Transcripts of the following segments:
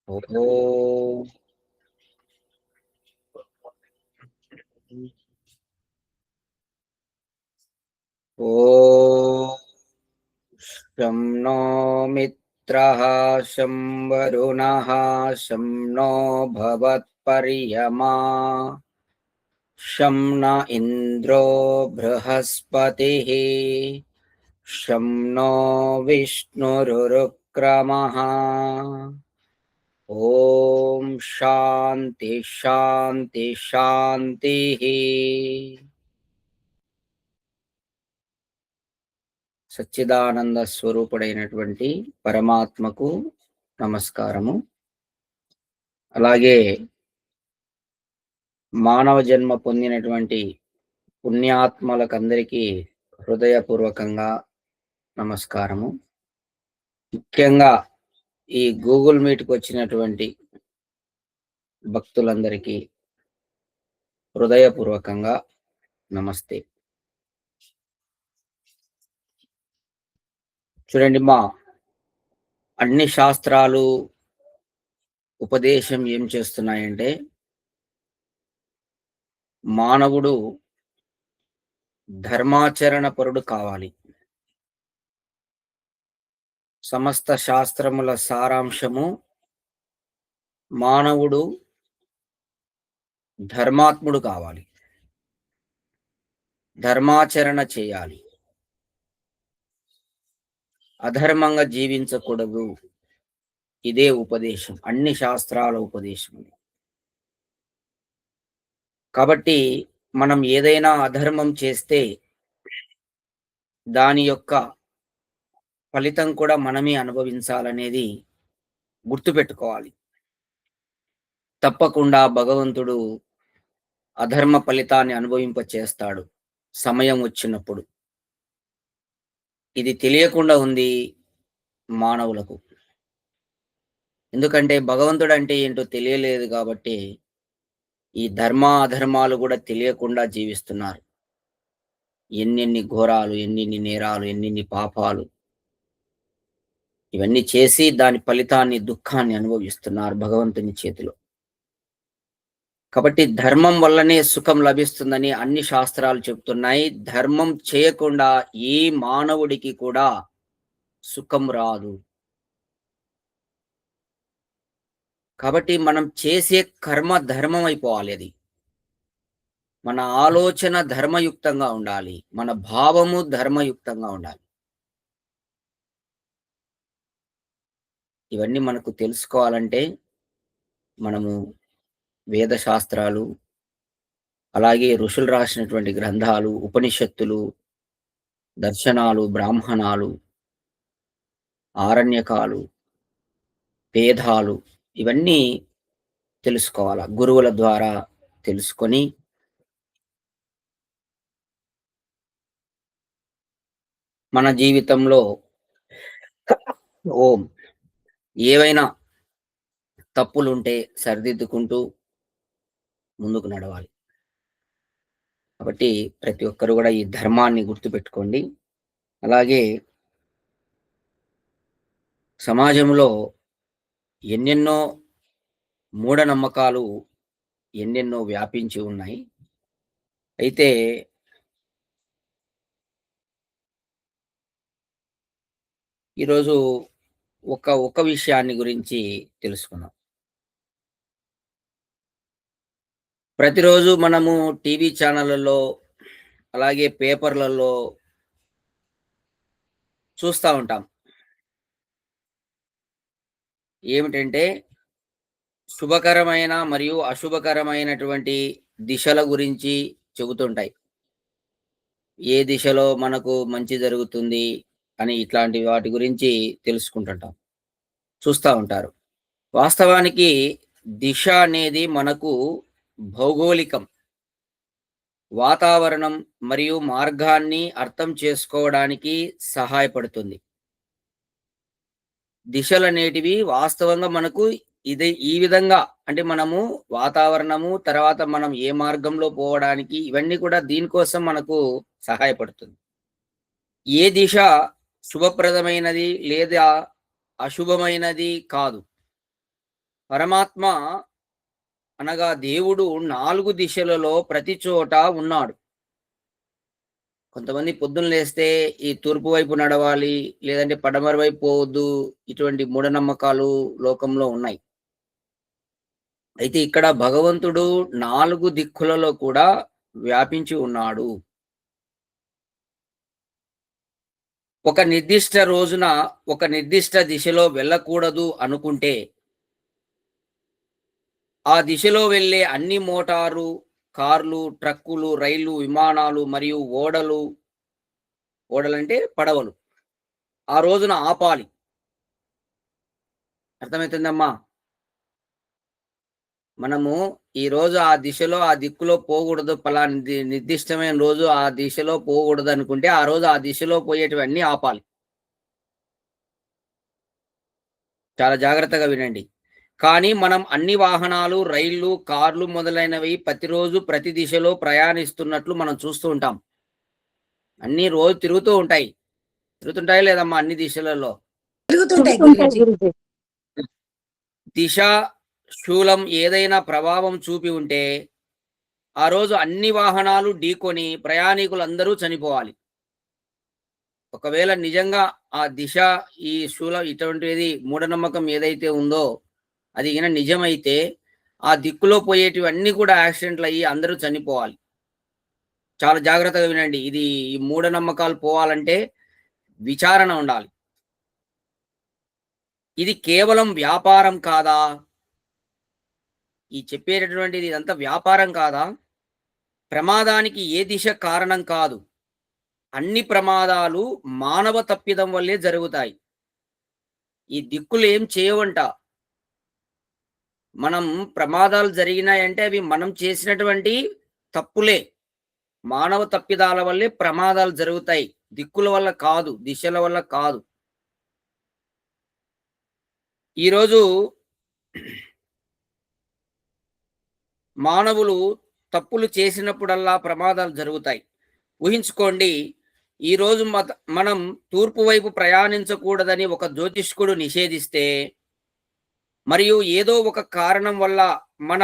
ఓం శం నో మిత్రః శం వరుణః శం నో భవత్పర్యమా శం న ఇంద్రో బృహస్పతిః శం నో విష్ణురుక్రమః. ఓం శాంతి శాంతి శాంతి. సచ్చిదానంద స్వరూపుడైనటువంటి పరమాత్మకు నమస్కారము. అలాగే మానవ జన్మ పొందినటువంటి పుణ్యాత్మలకందరికీ హృదయపూర్వకంగా నమస్కారము. ముఖ్యంగా ఈ గూగుల్ మీట్కి వచ్చినటువంటి భక్తులందరికీ హృదయపూర్వకంగా నమస్తే. చూడండి, మా అన్ని శాస్త్రాలు ఉపదేశం ఏం చేస్తున్నాయంటే, మానవుడు ధర్మాచరణ పరుడు కావాలి. సమస్త శాస్త్రముల సారాంశము మానవుడు ధర్మాత్ముడు కావాలి, ధర్మాచరణ చేయాలి, అధర్మంగా జీవించకూడదు. ఇదే ఉపదేశం, అన్ని శాస్త్రాల ఉపదేశం. కాబట్టి మనం ఏదైనా అధర్మం చేస్తే దాని యొక్క ఫలితం కూడా మనమే అనుభవించాలనేది గుర్తుపెట్టుకోవాలి. తప్పకుండా భగవంతుడు అధర్మ ఫలితాన్ని అనుభవింప చేస్తాడు సమయం వచ్చినప్పుడు. ఇది తెలియకుండా ఉంది మానవులకు. ఎందుకంటే భగవంతుడు అంటే ఏంటో తెలియలేదు కాబట్టి ఈ ధర్మ అధర్మాలు కూడా తెలియకుండా జీవిస్తున్నారు. ఎన్నెన్ని ఘోరాలు, ఎన్నెన్ని నేరాలు, ఎన్నెన్ని పాపాలు, ఇవన్నీ చేసి దాని ఫలితాన్ని, దుఃఖాన్ని అనుభవిస్తున్నారు భగవంతుని చేతిలో. కాబట్టి ధర్మం వల్లనే సుఖం లభిస్తుందని అన్ని శాస్త్రాలు చెప్తున్నాయి. ధర్మం చేయకుండా ఏ మానవుడికి కూడా సుఖం రాదు. కాబట్టి మనం చేసే కర్మ ధర్మం అయిపోవాలి. అది మన ఆలోచన ధర్మయుక్తంగా ఉండాలి, మన భావము ధర్మయుక్తంగా ఉండాలి. ఇవన్నీ మనకు తెలుసుకోవాలంటే మనము వేద శాస్త్రాలు, అలాగే ఋషులు రాసినటువంటి గ్రంథాలు, ఉపనిషత్తులు, దర్శనాలు, బ్రాహ్మణాలు, ఆరణ్యకాలు, వేదాలు, ఇవన్నీ తెలుసుకోవాలా. గురువుల ద్వారా తెలుసుకొని మన జీవితంలో ఏవైనా తప్పులుంటే సరిదిద్దుకుంటూ ముందుకు నడవాలి. కాబట్టి ప్రతి ఒక్కరు కూడా ఈ ధర్మాన్ని గుర్తుపెట్టుకోండి. అలాగే సమాజంలో ఎన్నెన్నో మూఢనమ్మకాలు ఎన్నెన్నో వ్యాపించి ఉన్నాయి. అయితే ఈరోజు ఒక విషయాన్ని గురించి తెలుసుకుందాం. ప్రతిరోజు మనము టీవీ ఛానళ్ళలో, అలాగే పేపర్లలో చూస్తూ ఉంటాం. ఏమిటంటే శుభకరమైన మరియు అశుభకరమైనటువంటి దిశల గురించి చెబుతుంటాయి. ఏ దిశలో మనకు మంచి జరుగుతుంది అని ఇట్లాంటి వాటి గురించి తెలుసుకుంటుంటాం, చూస్తూ ఉంటారు. వాస్తవానికి దిశ అనేది మనకు భౌగోళికం, వాతావరణం మరియు మార్గాన్ని అర్థం చేసుకోవడానికి సహాయపడుతుంది. దిశలనేటివి వాస్తవంగా మనకు ఈ విధంగా, అంటే మనము వాతావరణము, తర్వాత మనం ఏ మార్గంలో పోవడానికి, ఇవన్నీ కూడా దీనికోసం మనకు సహాయపడుతుంది. ఏ దిశ శుభప్రదమైనది లేదా అశుభమైనది కాదు. పరమాత్మ అనగా దేవుడు 4 దిశలలో ప్రతి చోట ఉన్నాడు. కొంతమంది పొద్దున్న లేస్తే ఈ తూర్పు వైపు నడవాలి, లేదంటే పడమర వైపు పోవద్దు. ఇటువంటి మూఢనమ్మకాలు లోకంలో ఉన్నాయి. అయితే ఇక్కడ భగవంతుడు 4 దిక్కులలో కూడా వ్యాపించి ఉన్నాడు. ఒక నిర్దిష్ట రోజున ఒక నిర్దిష్ట దిశలో వెళ్ళకూడదు అనుకుంటే, ఆ దిశలో వెళ్ళే అన్ని మోటారు, కార్లు, ట్రక్కులు, రైళ్లు, విమానాలు మరియు ఓడలంటే పడవలు. ఆ రోజున ఆపాలి. అర్థమైతుందమ్మా? మనము ఈరోజు ఆ దిశలో, ఆ దిక్కులో పోకూడదు. పలానా నిర్దిష్టమైన రోజు ఆ దిశలో పోకూడదు అనుకుంటే, ఆ రోజు ఆ దిశలో పోయేటివన్నీ ఆపాలి. చాలా జాగ్రత్తగా వినండి. కానీ మనం అన్ని వాహనాలు, రైళ్లు, కార్లు మొదలైనవి ప్రతిరోజు ప్రతి దిశలో ప్రయాణిస్తున్నట్లు మనం చూస్తూ ఉంటాం. అన్నీ రోజు తిరుగుతూ ఉంటాయి. తిరుగుతుంటాయా లేదమ్మా అన్ని దిశలలో? తిరుగుతుంటాయి గురూజీ. దిశ, శూలం ఏదైనా ప్రభావం చూపి ఉంటే, ఆ రోజు అన్ని వాహనాలు ఢీకొని ప్రయాణికులందరూ చనిపోవాలి. ఒకవేళ నిజంగా ఆ దిశ, ఈ శూలం ఇటువంటిది మూఢనమ్మకం ఏదైతే ఉందో అది గిన నిజమైతే, ఆ దిక్కులో పోయేటివన్నీ కూడా యాక్సిడెంట్‌లయ్యి అందరూ చనిపోవాలి. చాలా జాగ్రత్తగా వినండి. ఇది ఈ మూఢనమ్మకాలు పోవాలంటే విచారణ ఉండాలి. ఇది కేవలం వ్యాపారం కాదా? ఈ చెప్పేటటువంటిది ఇదంతా వ్యాపారం కాదా? ప్రమాదానికి ఏ దిశ కారణం కాదు. అన్ని ప్రమాదాలు మానవ తప్పిదం వల్లే జరుగుతాయి. ఈ దిక్కులు ఏం చేయవంట. మనం ప్రమాదాలు జరిగినాయంటే అవి మనం చేసినటువంటి తప్పులే. మానవ తప్పిదాల వల్లే ప్రమాదాలు జరుగుతాయి. దిక్కుల వల్ల కాదు, దిశల వల్ల కాదు. ఈరోజు మానవులు తప్పులు చేసినప్పుడల్లా ప్రమాదాలు జరుగుతాయి. ఊహించుకోండి, ఈరోజు మనం తూర్పు వైపు ప్రయాణించకూడదని ఒక జ్యోతిష్కుడు నిషేధిస్తే, మరియు ఏదో ఒక కారణం వల్ల మన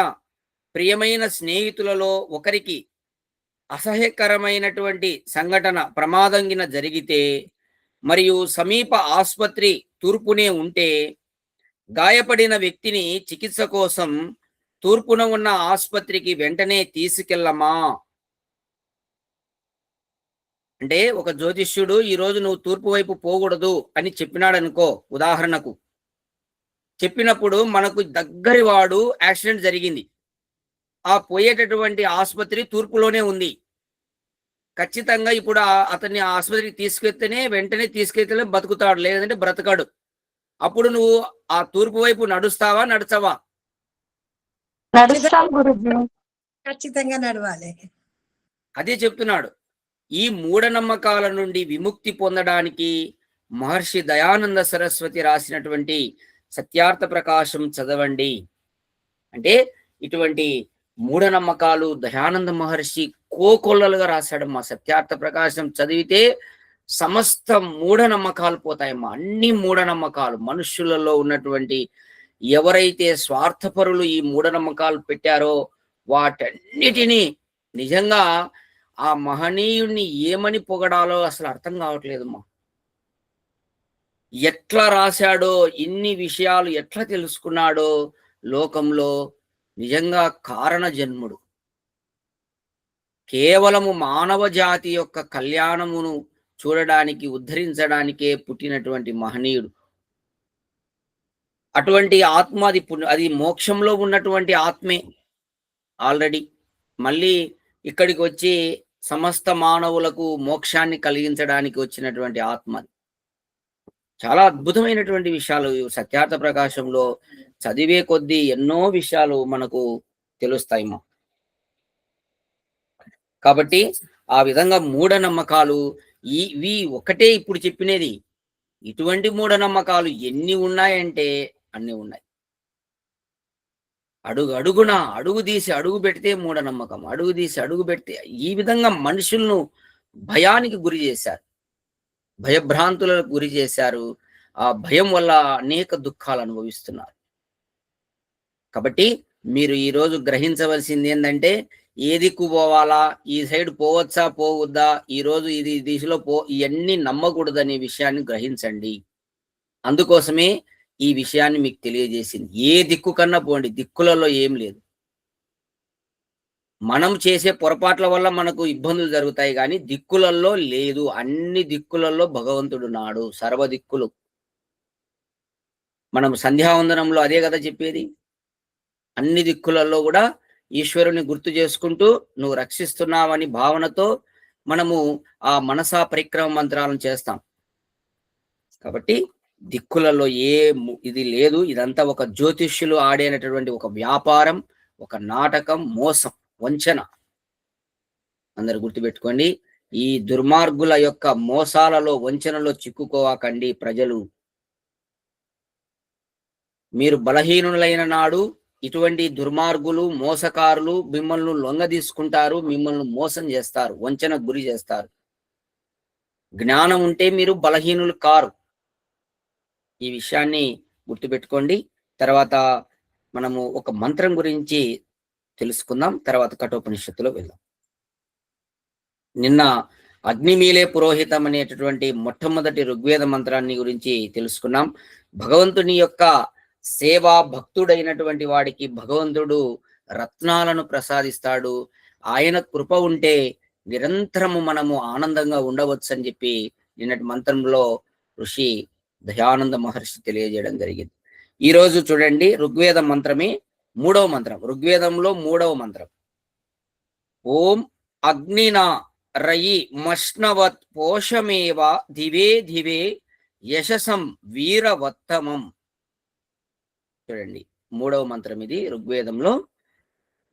ప్రియమైన స్నేహితులలో ఒకరికి అసహ్యకరమైనటువంటి సంఘటన ప్రమాదంగిన జరిగితే, మరియు సమీప ఆసుపత్రి తూర్పునే ఉంటే, గాయపడిన వ్యక్తిని చికిత్స కోసం తూర్పున ఉన్న ఆసుపత్రికి వెంటనే తీసుకెళ్ళమా? అంటే ఒక జ్యోతిష్యుడు ఈరోజు నువ్వు తూర్పు వైపు పోకూడదు అని చెప్పినాడనుకో, ఉదాహరణకు చెప్పినప్పుడు మనకు దగ్గరి వాడు యాక్సిడెంట్ జరిగింది. ఆ పోయేటటువంటి ఆసుపత్రి తూర్పులోనే ఉంది. ఖచ్చితంగా ఇప్పుడు అతన్ని ఆ ఆసుపత్రికి తీసుకెళ్తేనే వెంటనే తీసుకెళ్తేనే బతుకుతాడు, లేదంటే బ్రతకడు. అప్పుడు నువ్వు ఆ తూర్పు వైపు నడుస్తావా, నడచవా? నడుస్తాం గురూజీ. ఖచ్చితంగా నడవాలి. అదే చెప్తున్నాడు. ఈ మూఢనమ్మకాల నుండి విముక్తి పొందడానికి మహర్షి దయానంద సరస్వతి రాసినటువంటి సత్యార్థ ప్రకాశం చదవండి. అంటే ఇటువంటి మూఢనమ్మకాలు దయానంద మహర్షి కోకొల్లలుగా రాశాడమ్మా. సత్యార్థ ప్రకాశం చదివితే సమస్త మూఢనమ్మకాలు పోతాయమ్మా. అన్ని మూఢనమ్మకాలు మనుష్యులలో ఉన్నటువంటి ఎవరైతే స్వార్థపరులు ఈ మూఢనమ్మకాలు పెట్టారో వాటన్నిటినీ నిజంగా ఆ మహనీయుణ్ణి ఏమని పొగడాలో అసలు అర్థం కావట్లేదమ్మా. ఎట్లా రాశాడో, ఇన్ని విషయాలు ఎట్లా తెలుసుకున్నాడో లోకంలో నిజంగా కారణ జన్ముడు. కేవలము మానవ జాతి యొక్క కళ్యాణమును చూడడానికి, ఉద్ధరించడానికే పుట్టినటువంటి మహనీయుడు. అటువంటి ఆత్మ అది మోక్షంలో ఉన్నటువంటి ఆత్మే ఆల్రెడీ. మళ్ళీ ఇక్కడికి వచ్చి సమస్త మానవులకు మోక్షాన్ని కలిగించడానికి వచ్చినటువంటి ఆత్మ. చాలా అద్భుతమైనటువంటి విషయాలు సత్యార్థ ప్రకాశంలో చదివే కొద్దీ ఎన్నో విషయాలు మనకు తెలుస్తాయమ్మా. కాబట్టి ఆ విధంగా మూఢనమ్మకాలు ఇవి ఒకటే ఇప్పుడు చెప్పినది. ఇటువంటి మూఢనమ్మకాలు ఎన్ని ఉన్నాయంటే అన్ని ఉన్నాయి. అడుగున అడుగు తీసి అడుగు పెడితే మూఢనమ్మకం, అడుగు తీసి అడుగు పెడితే ఈ విధంగా మనుషులను భయానికి గురి చేశారు, భయభ్రాంతులకు గురి చేశారు. ఆ భయం వల్ల అనేక దుఃఖాలు అనుభవిస్తున్నారు. కాబట్టి మీరు ఈరోజు గ్రహించవలసింది ఏంటంటే ఏ దిక్కు పోవాలా, ఈ సైడ్ పోవచ్చా పోవద్దా, ఈరోజు ఇది దిశలో ఇవన్నీ నమ్మకూడదనే విషయాన్ని గ్రహించండి. అందుకోసమే ఈ విషయాన్ని మీకు తెలియజేసింది. ఏ దిక్కు కన్నా పోండి, దిక్కులలో ఏం లేదు. మనం చేసే పొరపాట్ల వల్ల మనకు ఇబ్బందులు జరుగుతాయి కానీ దిక్కులలో లేదు. అన్ని దిక్కులలో భగవంతుడు నాడు, సర్వ దిక్కులు. మనం సంధ్యావందనంలో అదే కదా చెప్పేది. అన్ని దిక్కులలో కూడా ఈశ్వరుని గుర్తు చేసుకుంటూ నువ్వు రక్షిస్తున్నావని భావనతో మనము ఆ మనసా పరిక్రమ మంత్రాలను చేస్తాం. కాబట్టి దిక్కులలో ఇది లేదు. ఇదంతా ఒక జ్యోతిష్యులు ఆడేటటువంటి ఒక వ్యాపారం, ఒక నాటకం, మోసం, వంచన. అందరు గుర్తుపెట్టుకోండి. ఈ దుర్మార్గుల యొక్క మోసాలలో, వంచనలో చిక్కుకోవాకండి ప్రజలు. మీరు బలహీనులైన నాడు ఇటువంటి దుర్మార్గులు, మోసకారులు మిమ్మల్ని లొంగ తీసుకుంటారు, మిమ్మల్ని మోసం చేస్తారు, వంచనకు గురి చేస్తారు. జ్ఞానం ఉంటే మీరు బలహీనులు కారు. ఈ విషయాన్ని గుర్తుపెట్టుకోండి. తర్వాత మనము ఒక మంత్రం గురించి తెలుసుకుందాం. తర్వాత కఠోపనిషత్తులో వెళ్దాం. నిన్న అగ్నిమీలే పురోహితం అనేటటువంటి మొట్టమొదటి ఋగ్వేద మంత్రాన్ని గురించి తెలుసుకున్నాం. భగవంతుని యొక్క సేవా భక్తుడైనటువంటి వాడికి భగవంతుడు రత్నాలను ప్రసాదిస్తాడు. ఆయన కృప ఉంటే నిరంతరము మనము ఆనందంగా ఉండవచ్చు అని చెప్పి నిన్నటి మంత్రంలో ఋషి దయానంద మహర్షి తెలియజేయడం జరిగింది. ఈరోజు చూడండి, ఋగ్వేద మంత్రమే 3వ మంత్రం. ఋగ్వేదంలో 3వ మంత్రం. ఓం అగ్నినా రయి మష్ణవత్ పోషమేవ దివే దివే యశసం వీరవత్తమం. చూడండి, 3వ మంత్రం ఇది ఋగ్వేదంలో.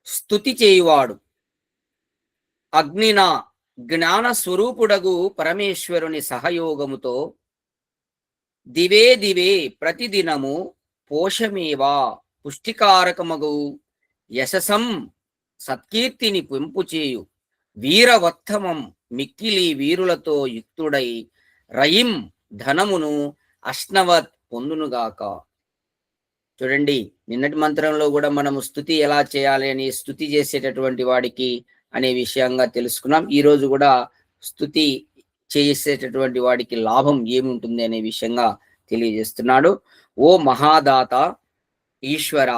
స్తుతి చేయువాడు అగ్నినా జ్ఞాన స్వరూపుడగు పరమేశ్వరుని సహయోగముతో దివే దివే ప్రతిదినము పోషమేవా పుష్టికారకమగు యశసం సత్కీర్తిని పెంపు చేయు వీరవత్తమం మిక్కిలి వీరులతో యుక్తుడై రయిం ధనమును అష్ణవత్ పొందునుగాక. చూడండి, నిన్నటి మంత్రంలో కూడా మనము స్తుతి ఎలా చేయాలి అని, స్తుతి చేసేటటువంటి వాడికి అనే విషయంగా తెలుసుకున్నాం. ఈ రోజు కూడా స్తుతి చేసేటటువంటి వాడికి లాభం ఏముంటుంది అనే విషయంగా తెలియజేస్తున్నాడు. ఓ మహాదాత ఈశ్వర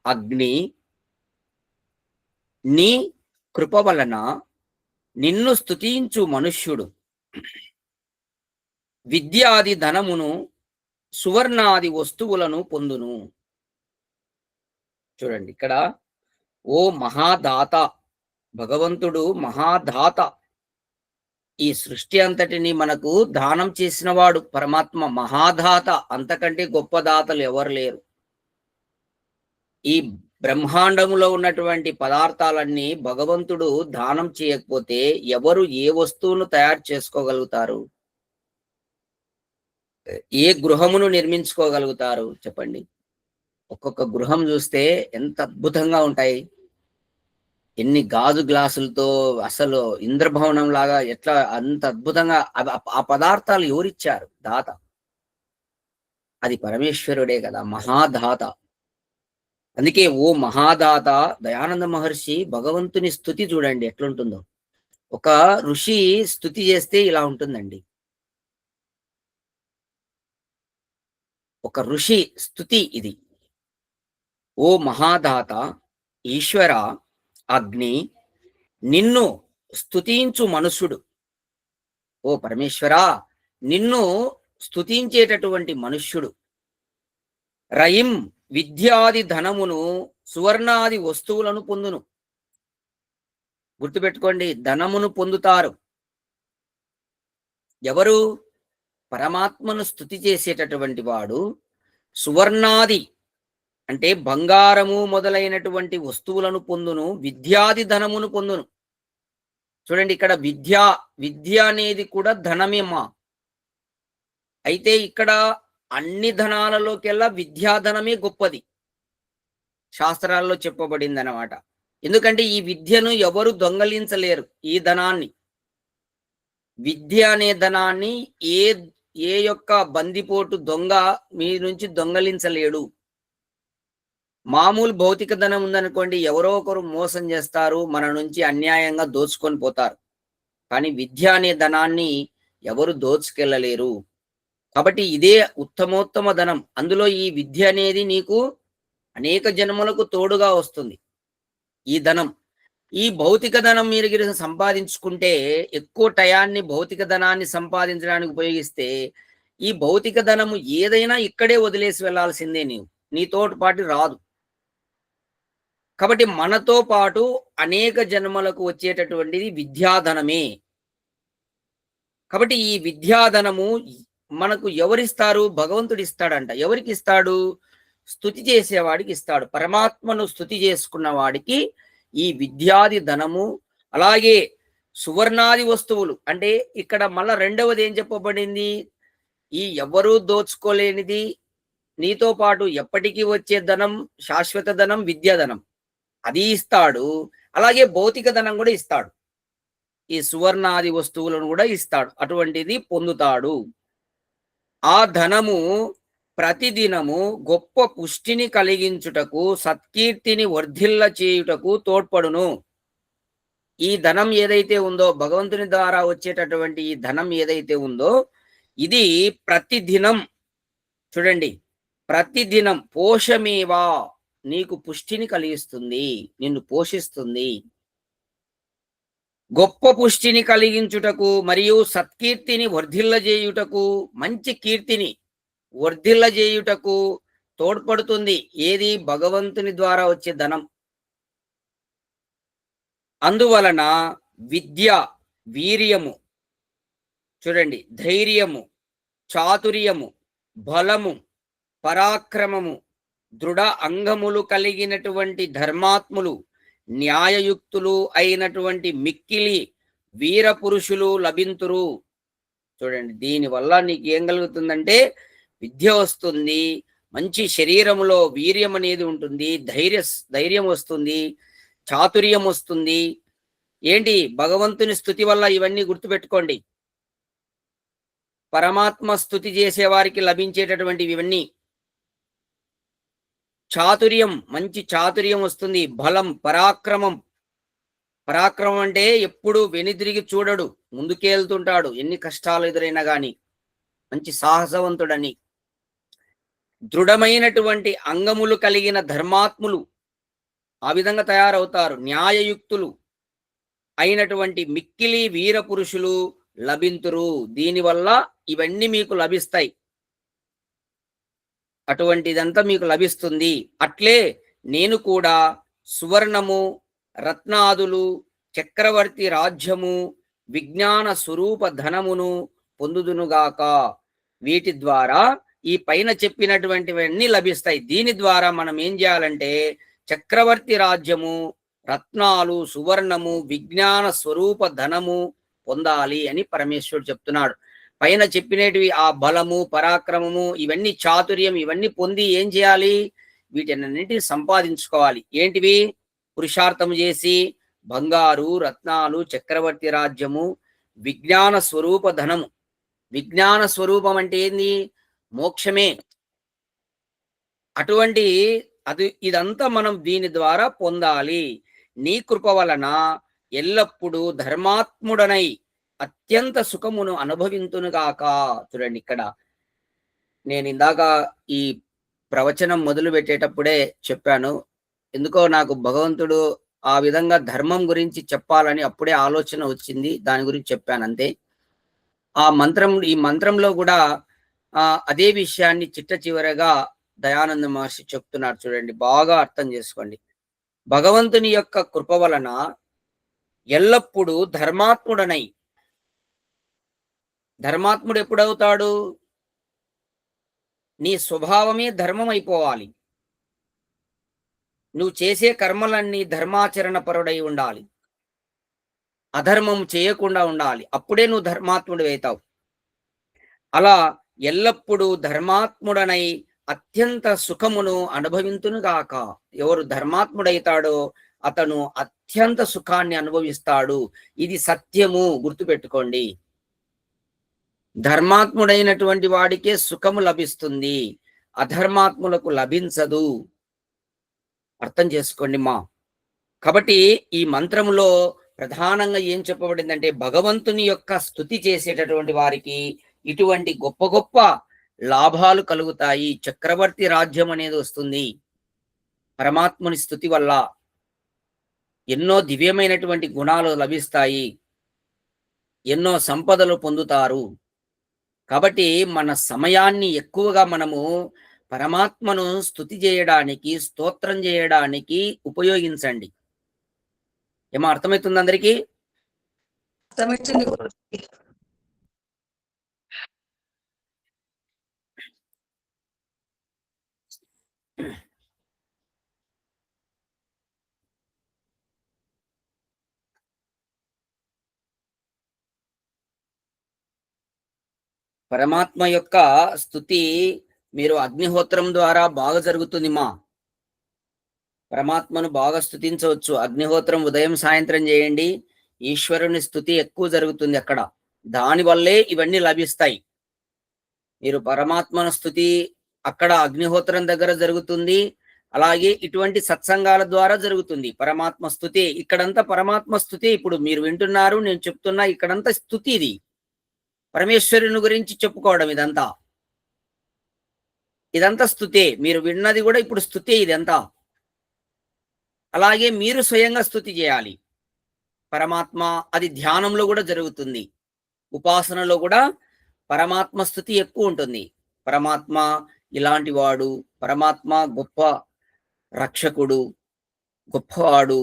అగ్ని, నీ కృప వలన నిన్ను స్తుతించు మనుష్యుడు విద్యాది ధనమును సువర్ణాది వస్తువులను పొందును. చూడండి, ఇక్కడ ఓ మహాదాత, భగవంతుడు మహాదాత. ఈ సృష్టి అంతటిని మనకు దానం చేసిన వాడు పరమాత్మ మహాదాత. అంతకంటే గొప్ప దాతలు ఎవరు లేరు. ఈ బ్రహ్మాండములో ఉన్నటువంటి పదార్థాలన్నీ భగవంతుడు దానం చేయకపోతే ఎవరు ఏ వస్తువును తయారు చేసుకోగలుగుతారు? ఏ గృహమును నిర్మించుకోగలుగుతారు చెప్పండి? ఒక్కొక్క గృహం చూస్తే ఎంత అద్భుతంగా ఉంటాయి. ఎన్ని గాజు గ్లాసులతో, అసలు ఇంద్రభవనం లాగా ఎట్లా అంత అద్భుతంగా ఆ పదార్థాలు ఎవరిచ్చారు? దాత. అది పరమేశ్వరుడే కదా, మహాదాత. అందుకే ఓ మహాదాత, దయానంద మహర్షి భగవంతుని స్తుతి చూడండి ఎట్లుంటుందో. ఒక ఋషి స్తుతి చేస్తే ఇలా ఉంటుందండి. ఒక ఋషి స్తుతి ఇది. ఓ మహాదాత ఈశ్వర అగ్ని, నిన్ను స్తుతించు మనుషుడు. ఓ పరమేశ్వర, నిన్ను స్తుతించేటటువంటి మనుష్యుడు రయిం విద్యాది ధనమును సువర్ణాది వస్తువులను పొందును. గుర్తుపెట్టుకోండి, ధనమును పొందుతారు ఎవరు? పరమాత్మను స్తుతి చేసేటటువంటి వాడు. సువర్ణాది అంటే బంగారము మొదలైనటువంటి వస్తువులను పొందును, విద్యాది ధనమును పొందును. చూడండి, ఇక్కడ విద్య అనేది కూడా ధనమేమా. అయితే ఇక్కడ అన్ని ధనాలలోకెల్లా విద్యాధనమే గొప్పది శాస్త్రాల్లో చెప్పబడింది అన్నమాట. ఎందుకంటే ఈ విద్యను ఎవరు దొంగలించలేరు. ఈ ధనాన్ని, విద్య అనే ధనాన్ని ఏ యొక్క బందిపోటు దొంగ మీ నుంచి దొంగలించలేడు. మామూలు భౌతిక ధనం ఉందనుకోండి, ఎవరో ఒకరు మోసం చేస్తారు, మన నుంచి అన్యాయంగా దోచుకొని పోతారు. కానీ విద్య అనే ధనాన్ని ఎవరు దోచుకెళ్ళలేరు. కాబట్టి ఇదే ఉత్తమోత్తమ ధనం. అందులో ఈ విద్య అనేది నీకు అనేక జన్మలకు తోడుగా వస్తుంది ఈ ధనం. ఈ భౌతిక ధనం మీరు గిన సంపాదించుకుంటే, ఎక్కువ టయాన్ని భౌతిక ధనాన్ని సంపాదించడానికి ఉపయోగిస్తే, ఈ భౌతిక ధనము ఏదైనా ఇక్కడే వదిలేసి వెళ్ళాల్సిందే నీవు. నీతోటి పాటు రాదు. కాబట్టి మనతో పాటు అనేక జన్మలకు వచ్చేటటువంటిది విద్యాధనమే. కాబట్టి ఈ విద్యాధనము మనకు ఎవరిస్తారు? భగవంతుడు ఇస్తాడంట. ఎవరికి ఇస్తాడు? స్తుతి చేసేవాడికి ఇస్తాడు. పరమాత్మను స్తుతి చేసుకున్న వాడికి ఈ విద్యాది ధనము, అలాగే సువర్ణాది వస్తువులు. అంటే ఇక్కడ మళ్ళా రెండవది ఏం చెప్పబడింది? ఈ ఎవ్వరూ దోచుకోలేనిది, నీతో పాటు ఎప్పటికీ వచ్చే ధనం, శాశ్వత ధనం, విద్యాధనం అది ఇస్తాడు. అలాగే భౌతిక ధనం కూడా ఇస్తాడు. ఈ సువర్ణాది వస్తువులను కూడా ఇస్తాడు. అటువంటిది పొందుతాడు. ఆ ధనము ప్రతిదినము గొప్ప పుష్టిని కలిగించుటకు, సత్కీర్తిని వర్ధిల్ల చేయుటకు తోడ్పడును. ఈ ధనం ఏదైతే ఉందో, భగవంతుని ద్వారా వచ్చేటటువంటి ఈ ధనం ఏదైతే ఉందో, ఇది ప్రతిదినం చూడండి, ప్రతిదినం పోషమేవా, నీకు పుష్టిని కలిగిస్తుంది, నిన్ను పోషిస్తుంది. గొప్ప పుష్టిని కలిగించుటకు మరియు సత్కీర్తిని వర్ధిల్లజేయుటకు, మంచి కీర్తిని వర్ధిల్లజేయుటకు తోడ్పడుతుంది. ఏది? భగవంతుని ద్వారా వచ్చే ధనం. అందువలన విద్య, వీర్యము చూడండి, ధైర్యము, చాతుర్యము, బలము, పరాక్రమము, దృఢ అంగములు కలిగినటువంటి ధర్మాత్ములు, న్యాయయుక్తులు అయినటువంటి మిక్కిలి వీర పురుషులు లభింతురు. చూడండి, దీనివల్ల నీకు ఏం కలుగుతుందంటే విద్య వస్తుంది, మంచి శరీరములో వీర్యం అనేది ఉంటుంది, ధైర్యం వస్తుంది, చాతుర్యం వస్తుంది. ఏంటి? భగవంతుని స్తుతి వల్ల ఇవన్నీ గుర్తుపెట్టుకోండి. పరమాత్మ స్తుతి చేసే వారికి లభించేటటువంటివి ఇవన్నీ. చాతుర్యం, మంచి చాతుర్యం వస్తుంది. బలం, పరాక్రమం. పరాక్రమం అంటే ఎప్పుడు వెనుదిరిగి చూడడు, ముందుకెళ్తుంటాడు ఎన్ని కష్టాలు ఎదురైనా గాని. మంచి సాహసవంతుడని. దృఢమైనటువంటి అంగములు కలిగిన ధర్మాత్ములు ఆ విధంగా తయారవుతారు. న్యాయయుక్తులు అయినటువంటి మిక్కిలి వీర పురుషులు లభింతురు. దీనివల్ల ఇవన్నీ మీకు లభిస్తాయి. అటువంటిదంతా మీకు లభిస్తుంది. అట్లే నేను కూడా సువర్ణము, రత్నాదులు, చక్రవర్తి రాజ్యము, విజ్ఞాన స్వరూప ధనమును పొందుదునుగాక. వీటి ద్వారా ఈ పైన చెప్పినటువంటివన్నీ లభిస్తాయి. దీని ద్వారా మనం ఏం చేయాలంటే చక్రవర్తి రాజ్యము, రత్నాలు, సువర్ణము, విజ్ఞాన స్వరూప ధనము పొందాలి అని పరమేశ్వరుడు చెప్తున్నాడు. పైన చెప్పినటివి ఆ బలము, పరాక్రమము, ఇవన్నీ చాతుర్యం, ఇవన్నీ పొంది ఏం చేయాలి? వీటినన్నింటిని సంపాదించుకోవాలి. ఏంటివి? పురుషార్థం చేసి బంగారు, రత్నాలు, చక్రవర్తి రాజ్యము, విజ్ఞాన స్వరూప ధనము. విజ్ఞాన స్వరూపం అంటే ఏంది? మోక్షమే. అటువంటి ఇదంతా మనం దీని ద్వారా పొందాలి. నీ కృప వలన ఎల్లప్పుడూ ధర్మాత్ముడనై అత్యంత సుఖమును అనుభవింతునుగాక. చూడండి, ఇక్కడ నేను ఇందాక ఈ ప్రవచనం మొదలు పెట్టేటప్పుడే చెప్పాను. ఎందుకో నాకు భగవంతుడు ఆ విధంగా ధర్మం గురించి చెప్పాలని అప్పుడే ఆలోచన వచ్చింది. దాని గురించి చెప్పాను అంతే. ఈ మంత్రంలో కూడా అదే విషయాన్ని చిట్ట చివరగా దయానంద మహర్షి చెప్తున్నారు. చూడండి, బాగా అర్థం చేసుకోండి. భగవంతుని యొక్క కృప వలన ఎల్లప్పుడూ ధర్మాత్ముడనై, ధర్మాత్ముడు ఎప్పుడవుతాడు? నీ స్వభావమే ధర్మం అయిపోవాలి. నువ్వు చేసే కర్మలన్నీ ధర్మాచరణ పరుడై ఉండాలి. అధర్మం చేయకుండా ఉండాలి. అప్పుడే నువ్వు ధర్మాత్ముడు అవుతావు. అలా ఎల్లప్పుడూ ధర్మాత్ముడనై అత్యంత సుఖమును అనుభవింతునుగాక. ఎవరు ధర్మాత్ముడైతాడో అతను అత్యంత సుఖాన్ని అనుభవిస్తాడు. ఇది సత్యము, గుర్తుపెట్టుకోండి. ధర్మాత్ముడైనటువంటి వాడికే సుఖము లభిస్తుంది, అధర్మాత్ములకు లభించదు. అర్థం చేసుకోండి మా. కాబట్టి ఈ మంత్రములో ప్రధానంగా ఏం చెప్పబడిందంటే భగవంతుని యొక్క స్తుతి చేసేటటువంటి వారికి ఇటువంటి గొప్ప గొప్ప లాభాలు కలుగుతాయి. చక్రవర్తి రాజ్యం అనేది వస్తుంది పరమాత్ముని స్తుతి వల్ల. ఎన్నో దివ్యమైనటువంటి గుణాలు లభిస్తాయి, ఎన్నో సంపదలు పొందుతారు. కాబట్టి మన సమయాన్ని ఎక్కువగా మనము పరమాత్మను స్తుతి చేయడానికి, స్తోత్రం చేయడానికి ఉపయోగించండి. ఏమో అర్థమవుతుంది అందరికీ? అర్థమవుతుంది గురూజీ. పరమాత్మ యొక్క స్తుతి మీరు అగ్నిహోత్రం ద్వారా బాగా జరుగుతుంది మా. పరమాత్మను బాగా స్తుతించవచ్చు. అగ్నిహోత్రం ఉదయం సాయంత్రం చేయండి, ఈశ్వరుని స్తుతి ఎక్కువ జరుగుతుంది అక్కడ. దానివల్లే ఇవన్నీ లభిస్తాయి. మీరు పరమాత్మను స్తుతి అక్కడ అగ్నిహోత్రం దగ్గర జరుగుతుంది, అలాగే ఇటువంటి సత్సంగాల ద్వారా జరుగుతుంది పరమాత్మ స్తుతి. ఇక్కడంతా పరమాత్మ స్తుతి. ఇప్పుడు మీరు వింటున్నారు, నేను చెప్తున్నా, ఇక్కడంతా స్తుతి. ఇది పరమేశ్వరుని గురించి చెప్పుకోవడం. ఇదంతా స్తుతే. మీరు విన్నది కూడా ఇప్పుడు స్తుతే ఇదంతా. అలాగే మీరు స్వయంగా స్తుతి చేయాలి పరమాత్మ. అది ధ్యానంలో కూడా జరుగుతుంది, ఉపాసనలో కూడా పరమాత్మ స్తుతి ఎక్కువ ఉంటుంది. పరమాత్మ ఇలాంటి వాడు, పరమాత్మ గొప్ప రక్షకుడు, గొప్పవాడు,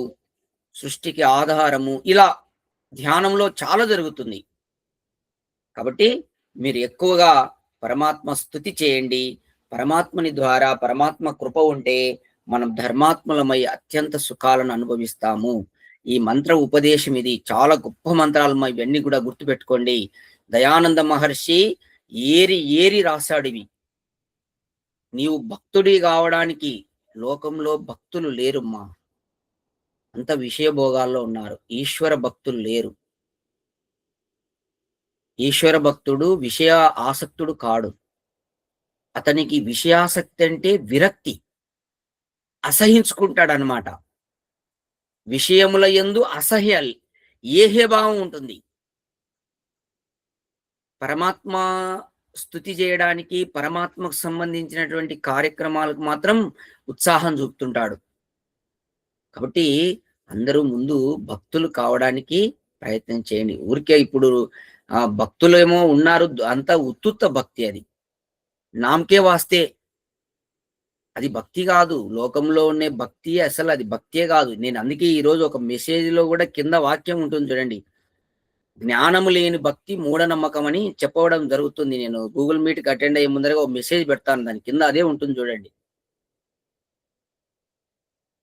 సృష్టికి ఆధారము, ఇలా ధ్యానంలో చాలా జరుగుతుంది. కాబట్టి మీరు ఎక్కువగా పరమాత్మ స్తుతి చేయండి. పరమాత్మని ద్వారా పరమాత్మ కృప ఉంటే మనం ధర్మాత్మలమై అత్యంత సుఖాలను అనుభవిస్తాము. ఈ మంత్ర ఉపదేశం ఇది చాలా గొప్ప మంత్రాలు. ఇవన్నీ కూడా గుర్తుపెట్టుకోండి. దయానంద మహర్షి ఏరి ఏరి రాశాడు ఇవి. నీవు భక్తుడి కావడానికి లోకంలో భక్తులు లేరుమ్మా, అంత విషయభోగాల్లో ఉన్నారు. ఈశ్వర భక్తులు లేరు. ఈశ్వర భక్తుడు విషయ ఆసక్తుడు కాడు. అతనికి విషయాసక్తి అంటే విరక్తి, అసహించుకుంటాడనమాట. విషయముల యందు అసహ్య ఏహ్యభావం ఉంటుంది. పరమాత్మ స్తుతి చేయడానికి, పరమాత్మకు సంబంధించినటువంటి కార్యక్రమాలకు మాత్రం ఉత్సాహం చూపుతుంటాడు. కాబట్టి అందరూ ముందు భక్తులు కావడానికి ప్రయత్నం చేయండి. ఊరికే ఇప్పుడు భక్తులేమో ఉన్నారు, అంతా ఉత్తుత్త భక్తి. అది నామకే వాస్తే, అది భక్తి కాదు. లోకంలో ఉండే భక్తి అసలు అది భక్తే కాదు. నేను అందుకే ఈరోజు ఒక మెసేజ్ లో కూడా కింద వాక్యం ఉంటుంది చూడండి, జ్ఞానము లేని భక్తి మూఢనమ్మకం అని చెప్పడం జరుగుతుంది. నేను గూగుల్ మీట్కి అటెండ్ అయ్యే ముందరగా ఒక మెసేజ్ పెడతాను, దాని కింద అదే ఉంటుంది చూడండి.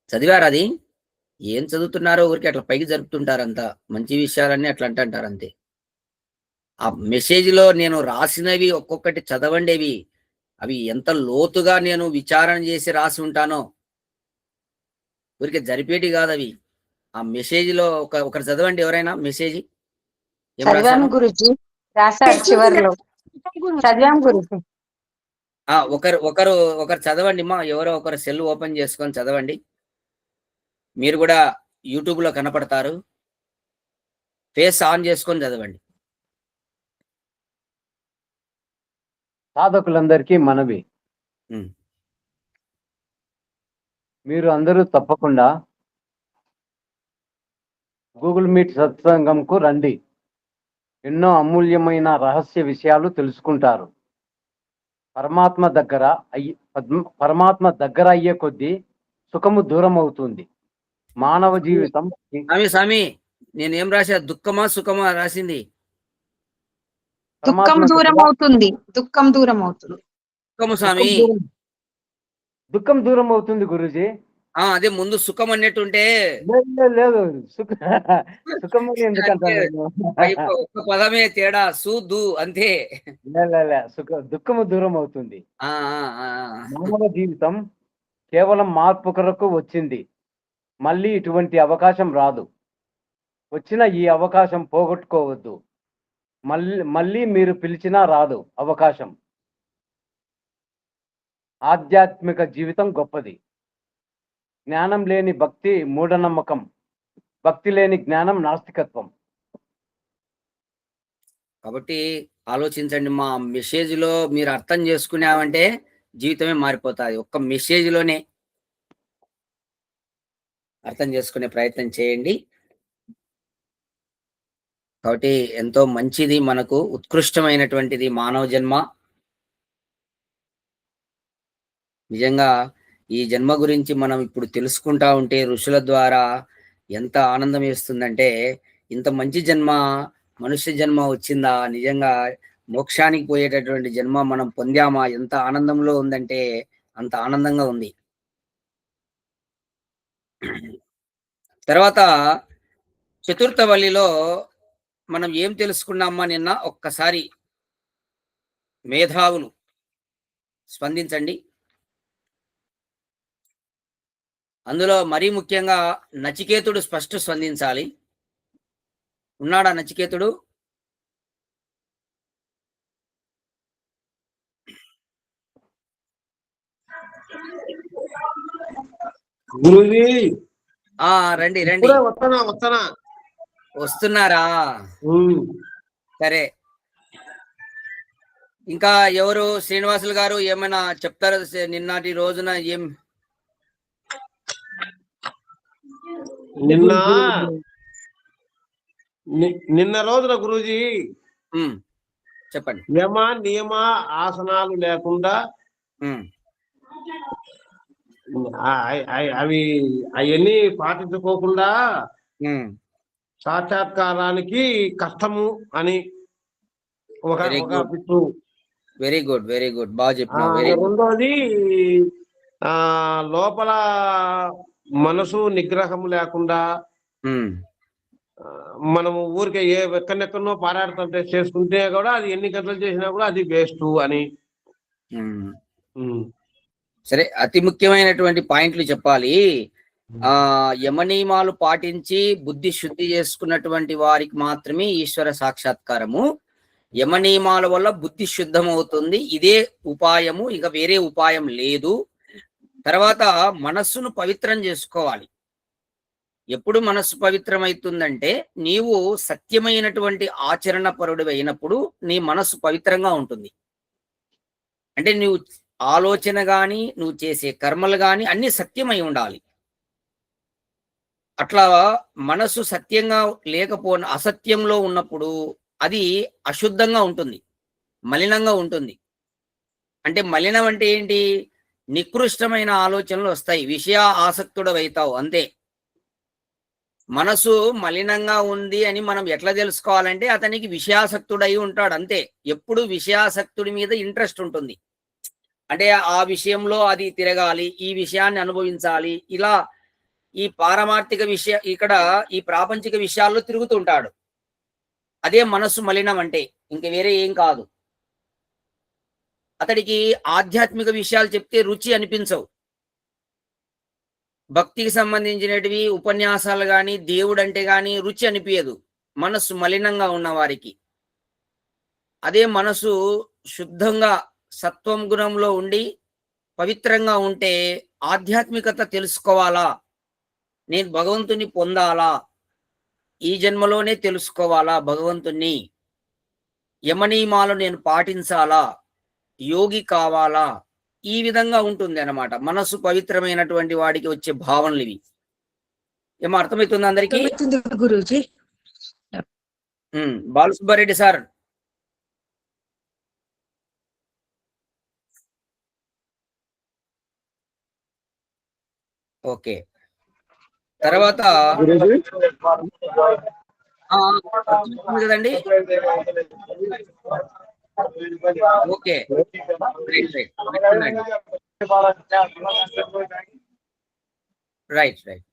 చదివారు అది? ఏం చదువుతున్నారో ఊరికి అట్లా పైకి జరుపుతుంటారంతా, మంచి విషయాలన్నీ అట్లా అంటారు అంతే. ఆ మెసేజ్ లో నేను రాసినవి ఒక్కొక్కటి చదవండేవి. అవి ఎంత లోతుగా నేను విచారణ చేసి రాసి ఉంటానో, ఊరికే జరిపేటి కాదు అవి. ఆ మెసేజ్ లో ఒకరు చదవండి ఎవరైనా మెసేజ్. ఏం చదివాం రాశాను? గురుజీ, రాశారు చివర్లో. చదివాం గురుజీ. ఒకరు చదవండి మా. ఎవరో ఒకరు సెల్ ఓపెన్ చేసుకొని చదవండి. మీరు కూడా యూట్యూబ్ లో కనపడతారు. ఫేస్ ఆన్ చేసుకొని చదవండి. సాధకులందరికీ మనవి, మీరు అందరూ తప్పకుండా గూగుల్ మీట్ సత్సంగంకు రండి. ఎన్నో అమూల్యమైన రహస్య విషయాలు తెలుసుకుంటారు. పరమాత్మ దగ్గర అయ్యే కొద్దీ సుఖము దూరం అవుతుంది. మానవ జీవితం స్వామి నేనేం రాశా? దుఃఖమా సుఖమా రాసింది? దుఃఖం దూరం అవుతుంది. దుఃఖం దూరం అవుతుంది. దుఃఖము స్వామి. దుఃఖం దూరం అవుతుంది గురూజీ. అదే ముందు సుఖం అన్నట్టుంటే లేదు, సుఖం ఎందుకంటారు? ఒక్క పదమే తేడా, సూదు అంతే. దుఃఖము దూరం అవుతుంది. ఆ మానవ జీవితం కేవలం మార్పు కొరకు వచ్చింది. మళ్ళీ ఇటువంటి అవకాశం రాదు. వచ్చిన ఈ అవకాశం పోగొట్టుకోవద్దు. మళ్ళీ మీరు పిలిచినా రాదు అవకాశం. ఆధ్యాత్మిక జీవితం గొప్పది. జ్ఞానం లేని భక్తి మూఢనమ్మకం, భక్తి లేని జ్ఞానం నాస్తికత్వం. కాబట్టి ఆలోచించండి, మా మెసేజ్ లో మీరు అర్థం చేసుకున్నామంటే జీవితమే మారిపోతుంది. ఒక్క మెసేజ్ లోనే అర్థం చేసుకునే ప్రయత్నం చేయండి. కాబట్టి ఎంతో మంచిది, మనకు ఉత్కృష్టమైనటువంటిది మానవ జన్మ. నిజంగా ఈ జన్మ గురించి మనం ఇప్పుడు తెలుసుకుంటా ఉంటే ఋషుల ద్వారా ఎంత ఆనందం వేస్తుందంటే, ఇంత మంచి జన్మ, మనుష్య జన్మ వచ్చిందా, నిజంగా మోక్షానికి పోయేటటువంటి జన్మ మనం పొందామా, ఎంత ఆనందంలో ఉందంటే అంత ఆనందంగా ఉంది. తర్వాత చతుర్థవల్లిలో మనం ఏం తెలుసుకున్నామా నిన్న? ఒక్కసారి మేధావులు స్పందించండి. అందులో మరీ ముఖ్యంగా నచికేతుడు స్పందించాలి. ఉన్నాడా నచికేతుడు? గురుజీ రండి రండి. వస్తున్నారా? సరే, ఇంకా ఎవరు? శ్రీనివాసులు గారు ఏమైనా చెప్తారా నిన్నటి రోజున? ఏం నిన్న రోజున గురూజీ చెప్పండి. యమ నియమ ఆసనాలు లేకుండా అవి అవన్నీ పాటించుకోకుండా సాక్షాత్కారానికి కష్టము అని ఒక వెరీ గుడ్, వెరీ గుడ్, బాగా చెప్పినావు. రెండోది లోపల మనసు నిగ్రహం లేకుండా మనము ఊరికే ఎక్కడెక్కడో పారాడుతుంటే చేసుకుంటే కూడా అది ఎన్ని గంటలు చేసినా కూడా అది వేస్ట్ అని. సరే, అతి ముఖ్యమైనటువంటి పాయింట్లు చెప్పాలి. యమ నియమాలు పాటించి బుద్ధి శుద్ధి చేసుకున్నటువంటి వారికి మాత్రమే ఈశ్వర సాక్షాత్కారము. యమ నియమాల వల్ల బుద్ధి శుద్ధమవుతుంది, ఇదే ఉపాయము, ఇక వేరే ఉపాయం లేదు. తర్వాత మనస్సును పవిత్రం చేసుకోవాలి. ఎప్పుడు మనస్సు పవిత్రమవుతుందంటే, నీవు సత్యమైనటువంటి ఆచరణ పరుడు అయినప్పుడు నీ మనస్సు పవిత్రంగా ఉంటుంది. అంటే నువ్వు ఆలోచన గాని, నువ్వు చేసే కర్మలు గాని అన్ని సత్యమై ఉండాలి. అట్లా మనస్సు సత్యంగా అసత్యంలో ఉన్నప్పుడు అది అశుద్ధంగా ఉంటుంది, మలినంగా ఉంటుంది. అంటే మలినం అంటే ఏంటి? నికృష్టమైన ఆలోచనలు వస్తాయి, విషయ ఆసక్తుడు అవుతావు, అంతే. మనసు మలినంగా ఉంది అని మనం ఎట్లా తెలుసుకోవాలంటే, అతనికి విషయాసక్తుడై ఉంటాడు, అంతే. ఎప్పుడు విషయాసక్తుడి మీద ఇంట్రెస్ట్ ఉంటుంది. అంటే ఆ విషయంలో అది తిరగాలి, ఈ విషయాన్ని అనుభవించాలి, ఇలా ఈ పారమార్థిక ఇక్కడ ఈ ప్రాపంచిక విషయాల్లో తిరుగుతుంటాడు. అదే మనస్సు మలినం అంటే, ఇంక వేరే ఏం కాదు. అతడికి ఆధ్యాత్మిక విషయాలు చెప్తే రుచి అనిపించవు. భక్తికి సంబంధించినటివి ఉపన్యాసాలు కానీ, దేవుడు అంటే కానీ రుచి అనిపించదు మనస్సు మలినంగా ఉన్న వారికి. అదే మనసు శుద్ధంగా సత్వం గుణంలో ఉండి పవిత్రంగా ఉంటే ఆధ్యాత్మికత తెలుసుకోవాలా, నేను భగవంతుని పొందాలా, ఈ జన్మలోనే తెలుసుకోవాలా భగవంతుణ్ణి, యమనియమాలు నేను పాటించాలా, యోగి కావాలా, ఈ విధంగా ఉంటుంది అన్నమాట మనస్సు పవిత్రమైనటువంటి వాడికి వచ్చే భావనలు ఇవి. ఏమో అర్థమవుతుంది అందరికీ? గురూజీ. Balasubbareddy sir, okay. తర్వాత కదండి, ఓకే, రైట్ రైట్.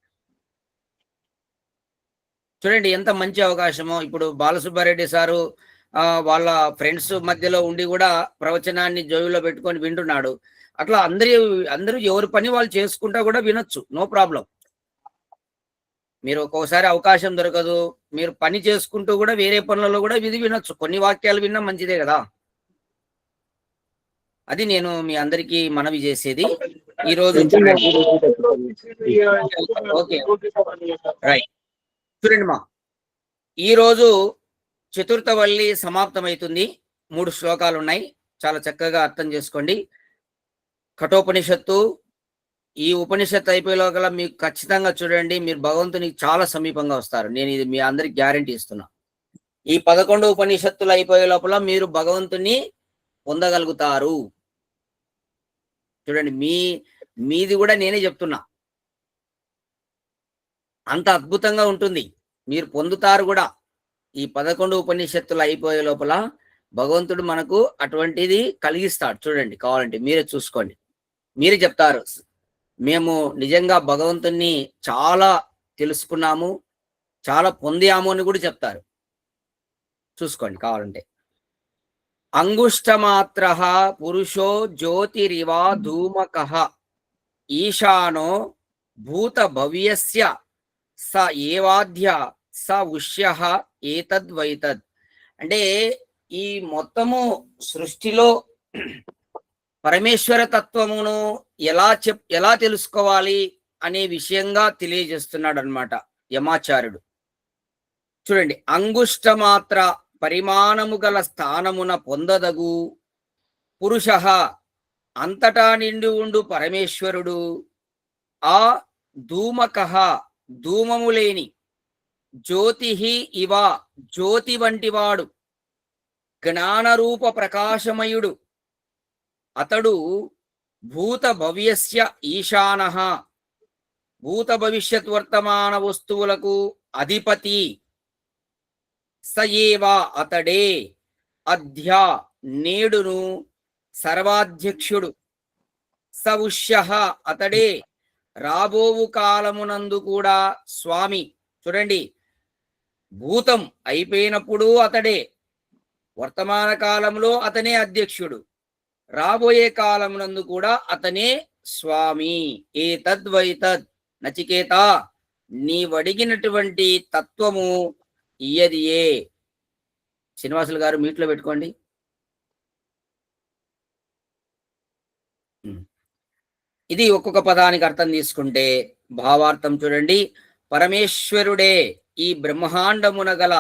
చూడండి ఎంత మంచి అవకాశమో. ఇప్పుడు బాలసుబ్బారెడ్డి సారు వాళ్ళ ఫ్రెండ్స్ మధ్యలో ఉండి కూడా ప్రవచనాన్ని జోబులో పెట్టుకొని వింటున్నాడు. అట్లా అందరూ ఎవరి పని వాళ్ళు చేసుకుంటా కూడా వినొచ్చు, నో ప్రాబ్లం. మీరు ఒక్కోసారి అవకాశం దొరకదు, మీరు పని చేసుకుంటూ కూడా వేరే పనులలో కూడా వినొచ్చు. కొన్ని వాక్యాలు విన్నా మంచిదే కదా. అది నేను మీ అందరికీ మనవి చేసేది. ఈ రోజు చూడండి. ఓకే రైట్, చూడండి మా ఈ రోజు చతుర్థవల్లి సమాప్తమవుతుంది. 3 శ్లోకాలు ఉన్నాయి, చాలా చక్కగా అర్థం చేసుకోండి. కఠోపనిషత్తు, ఈ ఉపనిషత్తు అయిపోయే లోపల మీకు ఖచ్చితంగా చూడండి, మీరు భగవంతునికి చాలా సమీపంగా వస్తారు. నేను ఇది మీ అందరికి గ్యారంటీ ఇస్తున్నా. ఈ 11 ఉపనిషత్తులు అయిపోయే లోపల మీరు భగవంతుని పొందగలుగుతారు. చూడండి, మీది కూడా నేనే చెప్తున్నా, అంత అద్భుతంగా ఉంటుంది, మీరు పొందుతారు కూడా. ఈ 11 ఉపనిషత్తులు అయిపోయే లోపల భగవంతుడు మనకు అటువంటిది కలిగిస్తాడు. చూడండి, కావాలంటే మీరే చూసుకోండి, మీరే చెప్తారు, మేము నిజంగా భగవంతుణ్ణి చాలా తెలుసుకున్నాము, చాలా పొందాము అని కూడా చెప్తారు. చూసుకోండి కావాలంటే. అంగుష్టమాత్ర పురుషో జ్యోతిరివా ధూమకః ఈశానో భూత భవ్యస్య స ఏవాధ్య స ఉష్యః ఏతద్వైతద్. అంటే ఈ మొత్తము సృష్టిలో పరమేశ్వర తత్వమును ఎలా తెలుసుకోవాలి అనే విషయంగా తెలియజేస్తున్నాడు అన్నమాట యమాచార్యుడు. చూడండి, అంగుష్టమాత్ర పరిమాణము గల స్థానమున పొందదగు పురుష అంతటా నిండి ఉండు పరమేశ్వరుడు. ఆ ధూమకః ధూమము లేని, జ్యోతి ఇవ జ్యోతి వంటివాడు, జ్ఞానరూప ప్రకాశమయుడు. అతడు భూత భవ్యస్య ఈశానః భూత భవిష్యత్ వర్తమాన వస్తువులకు అధిపతి. సయేవా అతడే అధ్య నేడును సర్వాధ్యక్షుడు. స ఉష్యః అతడే రాబోవు కాలమునందు కూడా స్వామి. చూడండి, భూతం అయిపోయినప్పుడు అతడే, వర్తమాన కాలంలో అతనే అధ్యక్షుడు, రాబోయే కాలమునందు కూడా అతనే స్వామి. ఏతద్వైతద్ నచికేత, నీవడిగినటువంటి తత్వము ఇయదియే. శ్రీనివాసులు గారు మీట్లో పెట్టుకోండి. ఇది ఒక్కొక్క పదానికి అర్థం తీసుకుంటే భావార్థం చూడండి. పరమేశ్వరుడే ఈ బ్రహ్మాండమున గల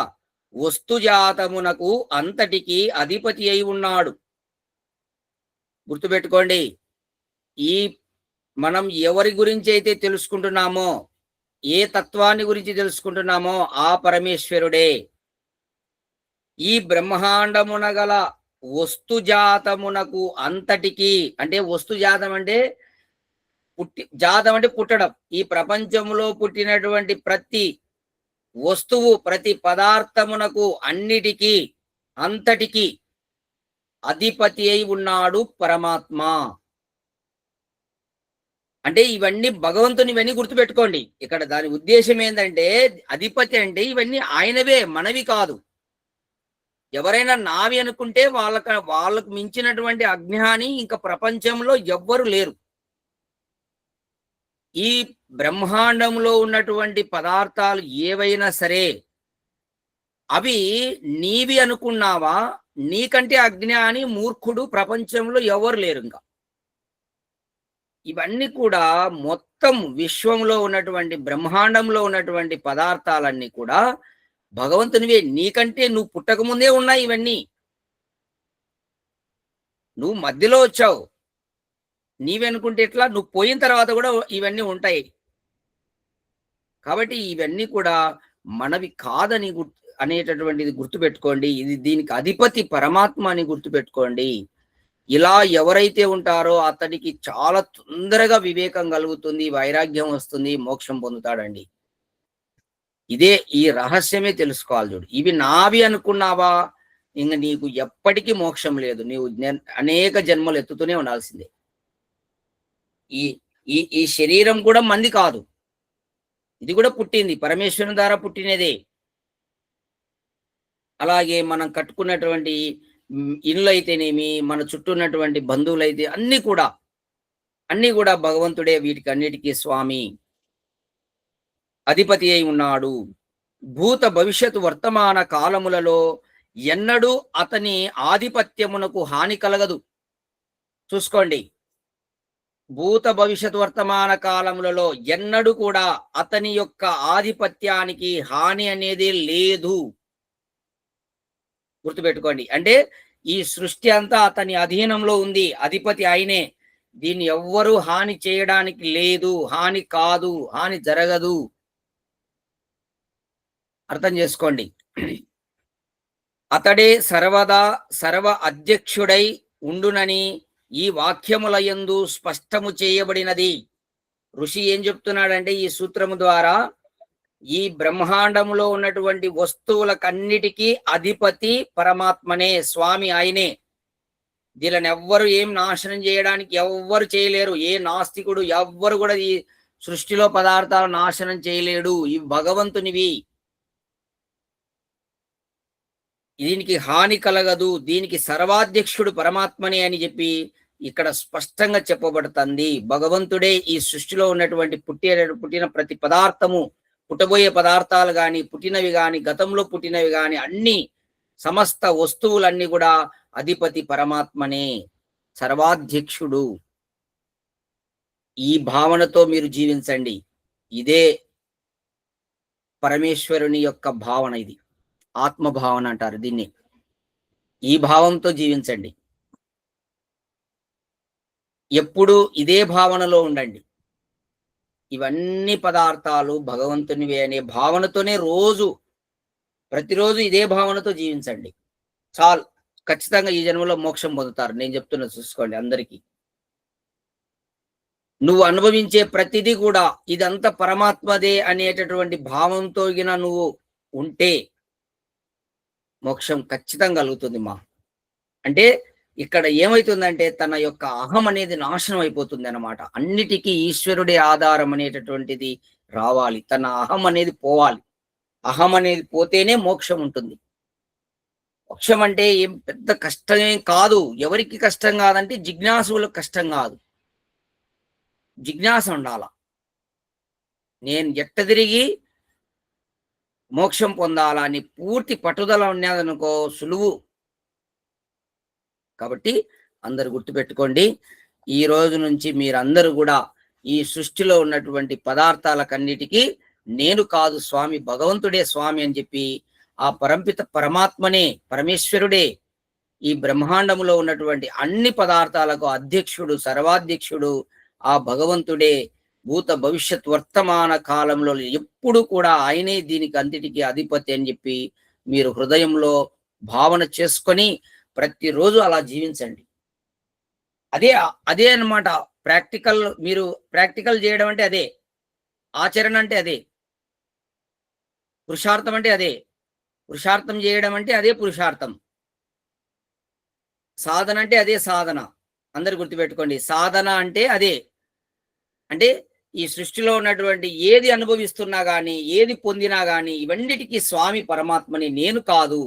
వస్తుజాతమునకు అంతటికి అధిపతి అయి ఉన్నాడు. గుర్తుపెట్టుకోండి, ఈ మనం ఎవరి గురించి అయితే తెలుసుకుంటున్నామో, ఏ తత్వాన్ని గురించి తెలుసుకుంటున్నామో ఆ పరమేశ్వరుడే ఈ బ్రహ్మాండమున గల వస్తుజాతమునకు అంతటికి. అంటే వస్తుజాతం అంటే జాతం అంటే పుట్టడం. ఈ ప్రపంచంలో పుట్టినటువంటి ప్రతి వస్తువు, ప్రతి పదార్థమునకు, అన్నిటికీ, అంతటికి అధిపతి అయి ఉన్నాడు పరమాత్మ. అంటే ఇవన్నీ భగవంతుని, ఇవన్నీ గుర్తుపెట్టుకోండి. ఇక్కడ దాని ఉద్దేశం ఏంటంటే, అధిపతి అంటే ఇవన్నీ ఆయనవే, మనవి కాదు. ఎవరైనా నావి అనుకుంటే వాళ్ళకు మించినటువంటి అజ్ఞాని ఇంకా ప్రపంచంలో ఎవ్వరు లేరు. ఈ బ్రహ్మాండంలో ఉన్నటువంటి పదార్థాలు ఏవైనా సరే అవి నీవి అనుకున్నావా, నీకంటే అజ్ఞాని మూర్ఖుడు ప్రపంచంలో ఎవరు లేరు. ఇంకా ఇవన్నీ కూడా మొత్తం విశ్వంలో ఉన్నటువంటి, బ్రహ్మాండంలో ఉన్నటువంటి పదార్థాలన్నీ కూడా భగవంతునివే. నీకంటే నువ్వు పుట్టకముందే ఉన్నాయి ఇవన్నీ, నువ్వు మధ్యలో వచ్చావు, నీవనుకుంటే ఎట్లా? నువ్వు పోయిన తర్వాత కూడా ఇవన్నీ ఉంటాయి. కాబట్టి ఇవన్నీ కూడా మనవి కాదని అనేటటువంటిది గుర్తుపెట్టుకోండి. ఇది దీనికి అధిపతి పరమాత్మ అని గుర్తుపెట్టుకోండి. ఇలా ఎవరైతే ఉంటారో అతడికి చాలా తొందరగా వివేకం కలుగుతుంది, వైరాగ్యం వస్తుంది, మోక్షం పొందుతాడండి. ఇదే ఈ రహస్యమే తెలుసుకోవాలి. చూడు, ఇవి నావి అనుకున్నావా, ఇంక నీకు ఎప్పటికీ మోక్షం లేదు. నీవు అనేక జన్మలు ఎత్తుతూనే ఉండాల్సిందే. ఈ శరీరం కూడా మంది కాదు, ఇది కూడా పుట్టింది, పరమేశ్వరుని ద్వారా పుట్టినదే. అలాగే మనం కట్టుకున్నటువంటి ఇల్లు అయితేనేమి, మన చుట్టూ ఉన్నటువంటి బంధువులైతే అన్ని కూడా భగవంతుడే వీటికి అన్నిటికీ స్వామి, అధిపతి అయి ఉన్నాడు. భూత భవిష్యత్తు వర్తమాన కాలములలో ఎన్నడూ అతని ఆధిపత్యమునకు హాని కలగదు. చూసుకోండి, భూత భవిష్యత్ వర్తమాన కాలములలో ఎన్నడూ కూడా అతని యొక్క ఆధిపత్యానికి హాని అనేది లేదు. గుర్తుపెట్టుకోండి. అంటే ఈ సృష్టి అంతా అతని అధీనంలో ఉంది, అధిపతి ఆయనే. దీన్ని ఎవ్వరూ హాని చేయడానికి లేదు, హాని కాదు, హాని జరగదు. అర్థం చేసుకోండి. అతడే సర్వదా సర్వ అధ్యక్షుడై ఉండునని ఈ వాక్యములయందు స్పష్టము చేయబడినది. ఋషి ఏం చెప్తున్నాడంటే ఈ సూత్రము ద్వారా ఈ బ్రహ్మాండములో ఉన్నటువంటి వస్తువులకన్నిటికీ అధిపతి పరమాత్మనే, స్వామి ఆయనే. దీనిని ఎవ్వరు ఏం నాశనం చేయడానికి ఎవ్వరు చేయలేరు. ఏ నాస్తికుడు ఎవ్వరు కూడా ఈ సృష్టిలో పదార్థాలు నాశనం చేయలేడు. ఇవి భగవంతునివి. దీనికి హాని కలగదు, దీనికి సర్వాధ్యక్షుడు పరమాత్మనే అని చెప్పి ఇక్కడ స్పష్టంగా చెప్పబడుతుంది. భగవంతుడే ఈ సృష్టిలో ఉన్నటువంటి పుట్టిన ప్రతి పదార్థము, పుట్టబోయే పదార్థాలు గాని, పుట్టినవి గాని, గతంలో పుట్టినవి గాని, అన్ని సమస్త వస్తువులన్నీ కూడా అధిపతి పరమాత్మనే, సర్వాధ్యక్షుడు. ఈ భావనతో మీరు జీవించండి. ఇదే పరమేశ్వరుని యొక్క భావన. ఇది ఆత్మభావన అంటారు దీన్ని. ఈ భావంతో జీవించండి. ఎప్పుడు ఇదే భావనలో ఉండండి. ఇవన్నీ పదార్థాలు భగవంతునివే అనే భావనతోనే ప్రతిరోజు ఇదే భావనతో జీవించండి. చాలు, ఖచ్చితంగా ఈ జన్మలో మోక్షం పొందుతారు. నేను చెప్తున్నా, చూసుకోండి అందరికీ. నువ్వు అనుభవించే ప్రతిదీ కూడా ఇదంతా పరమాత్మదే అనేటటువంటి భావంతో గిన నువ్వు ఉంటే మోక్షం ఖచ్చితంగా కలుగుతుంది. అంటే ఇక్కడ ఏమైతుందంటే తన యొక్క అహం అనేది నాశనం అయిపోతుంది అన్నమాట. అన్నిటికీ ఈశ్వరుడే ఆధారం అనేటటువంటిది రావాలి. తన అహం అనేది పోవాలి. అహం అనేది పోతేనే మోక్షం ఉంటుంది. మోక్షం అంటే ఏం పెద్ద కష్టమేం కాదు. ఎవరికి కష్టం కాదంటే జిజ్ఞాసులకు కష్టం కాదు. జిజ్ఞాస ఉండాల. నేను ఎట్ట తిరిగి మోక్షం పొందాలా అని పూర్తి పట్టుదల ఉన్నదనుకో, సులువు. కాబట్టి అందరు గుర్తుపెట్టుకోండి, ఈ రోజు నుంచి మీరందరూ కూడా ఈ సృష్టిలో ఉన్నటువంటి పదార్థాలకన్నిటికీ నేను కాదు స్వామి, భగవంతుడే స్వామి అని చెప్పి ఆ పరంపిత పరమాత్మనే, పరమేశ్వరుడే ఈ బ్రహ్మాండములో ఉన్నటువంటి అన్ని పదార్థాలకు అధ్యక్షుడు, సర్వాధ్యక్షుడు ఆ భగవంతుడే. భూత భవిష్యత్ వర్తమాన కాలంలో ఎప్పుడు కూడా ఆయనే దీనికి అంతటికి అధిపతి అని చెప్పి మీరు హృదయంలో భావన చేసుకొని ప్రతిరోజు అలా జీవించండి. అదే అన్నమాట ప్రాక్టికల్. మీరు ప్రాక్టికల్ చేయడం అంటే అదే, ఆచరణ అంటే అదే, పురుషార్థం అంటే అదే, పురుషార్థం చేయడం అంటే అదే పురుషార్థం, సాధన అంటే అదే సాధన. అందరు గుర్తుపెట్టుకోండి, సాధన అంటే అదే. అంటే ఈ సృష్టిలో ఉన్నటువంటి ఏది అనుభవిస్తున్నా గాని, ఏది పొందినా గాని ఇవన్నిటికీ స్వామి పరమాత్మని, నేను కాదు.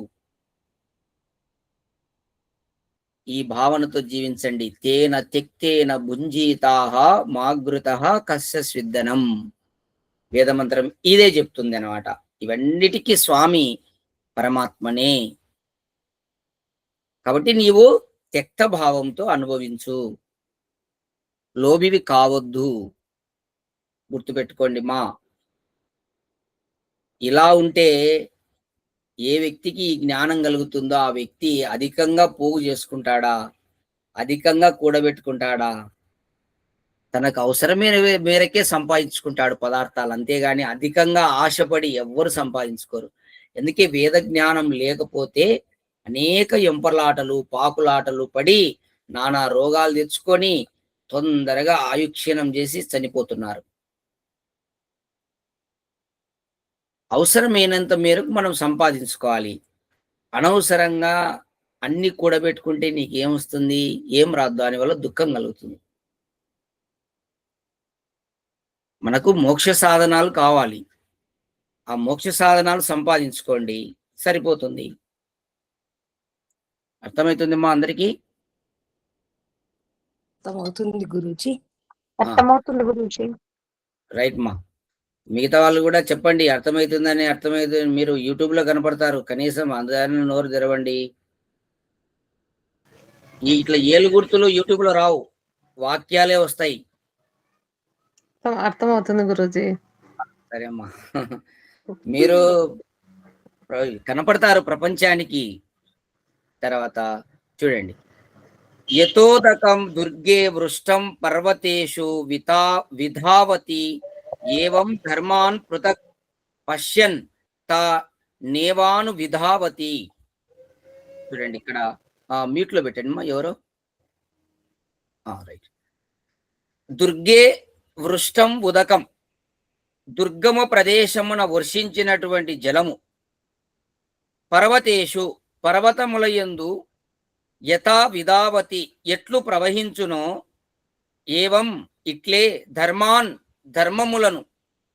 ఈ భావనతో జీవించండి. తేన తెక్తేన భుంజీతాహ మాగృతః కస్య స్విద్దనం. వేదమంత్రం ఇదే చెప్తుంది అన్నమాట. ఇవన్నిటికీ స్వామి పరమాత్మనే. కాబట్టి నీవు త్యక్త భావంతో అనుభవించు, లోబివి కావద్దు. గుర్తుపెట్టుకోండి ఇలా ఉంటే ఏ వ్యక్తికి ఈ జ్ఞానం కలుగుతుందో ఆ వ్యక్తి అధికంగా పోగు చేసుకుంటాడా, అధికంగా కూడబెట్టుకుంటాడా, తనకు అవసరమైన మేరకే సంపాదించుకుంటాడు పదార్థాలు. అంతేగాని అధికంగా ఆశపడి ఎవ్వరు సంపాదించుకోరు. ఎందుకే వేద జ్ఞానం లేకపోతే అనేక ఎంపర్లాటలు, పాకులాటలు పడి నానా రోగాలు తెచ్చుకొని తొందరగా ఆయుక్షీణం చేసి చనిపోతున్నారు. అవసరమైనంత మేరకు మనం సంపాదించుకోవాలి. అనవసరంగా అన్ని కూడబెట్టుకుంటే నీకేమొస్తుంది, ఏం రాదు, దానివల్ల దుఃఖం కలుగుతుంది. మనకు మోక్ష సాధనాలు కావాలి. ఆ మోక్ష సాధనాలు సంపాదించుకోండి, సరిపోతుంది. అర్థమవుతుంది అందరికీ? అర్థమవుతుంది గురూజీ. అర్థమవుతుంది గురించి. రైట్ మిగతా వాళ్ళు కూడా చెప్పండి అర్థమవుతుందని. అర్థమవుతుంది, మీరు యూట్యూబ్ లో కనపడతారు, కనీసం అందరిని నోరు తెరవండి. ఇట్లా ఏలు గుర్తులు యూట్యూబ్ లో రావు, వాక్యాలే వస్తాయి. అర్థమవుతుంది గురూజీ. సరే అమ్మా. మీరు కనపడతారు ప్రపంచానికి. తర్వాత చూడండి, యతోదకం దుర్గే వృష్టం పర్వతేషు విధావతి ఏవం ధర్మాన్ పృథక్ పశ్యన్ తా నేవాను విధావతి. చూడండి ఇక్కడ మ్యూట్ లో పెట్టండి అమ్మా ఎవరో. రైట్. దుర్గే వృష్టం ఉదకం, దుర్గమ ప్రదేశమున వర్షించినటువంటి జలము, పర్వతేషు పర్వతములయందు యథా విధావతి ఎట్లు ప్రవహించునో, ఏవం ఇట్లే ధర్మాన్ ధర్మములను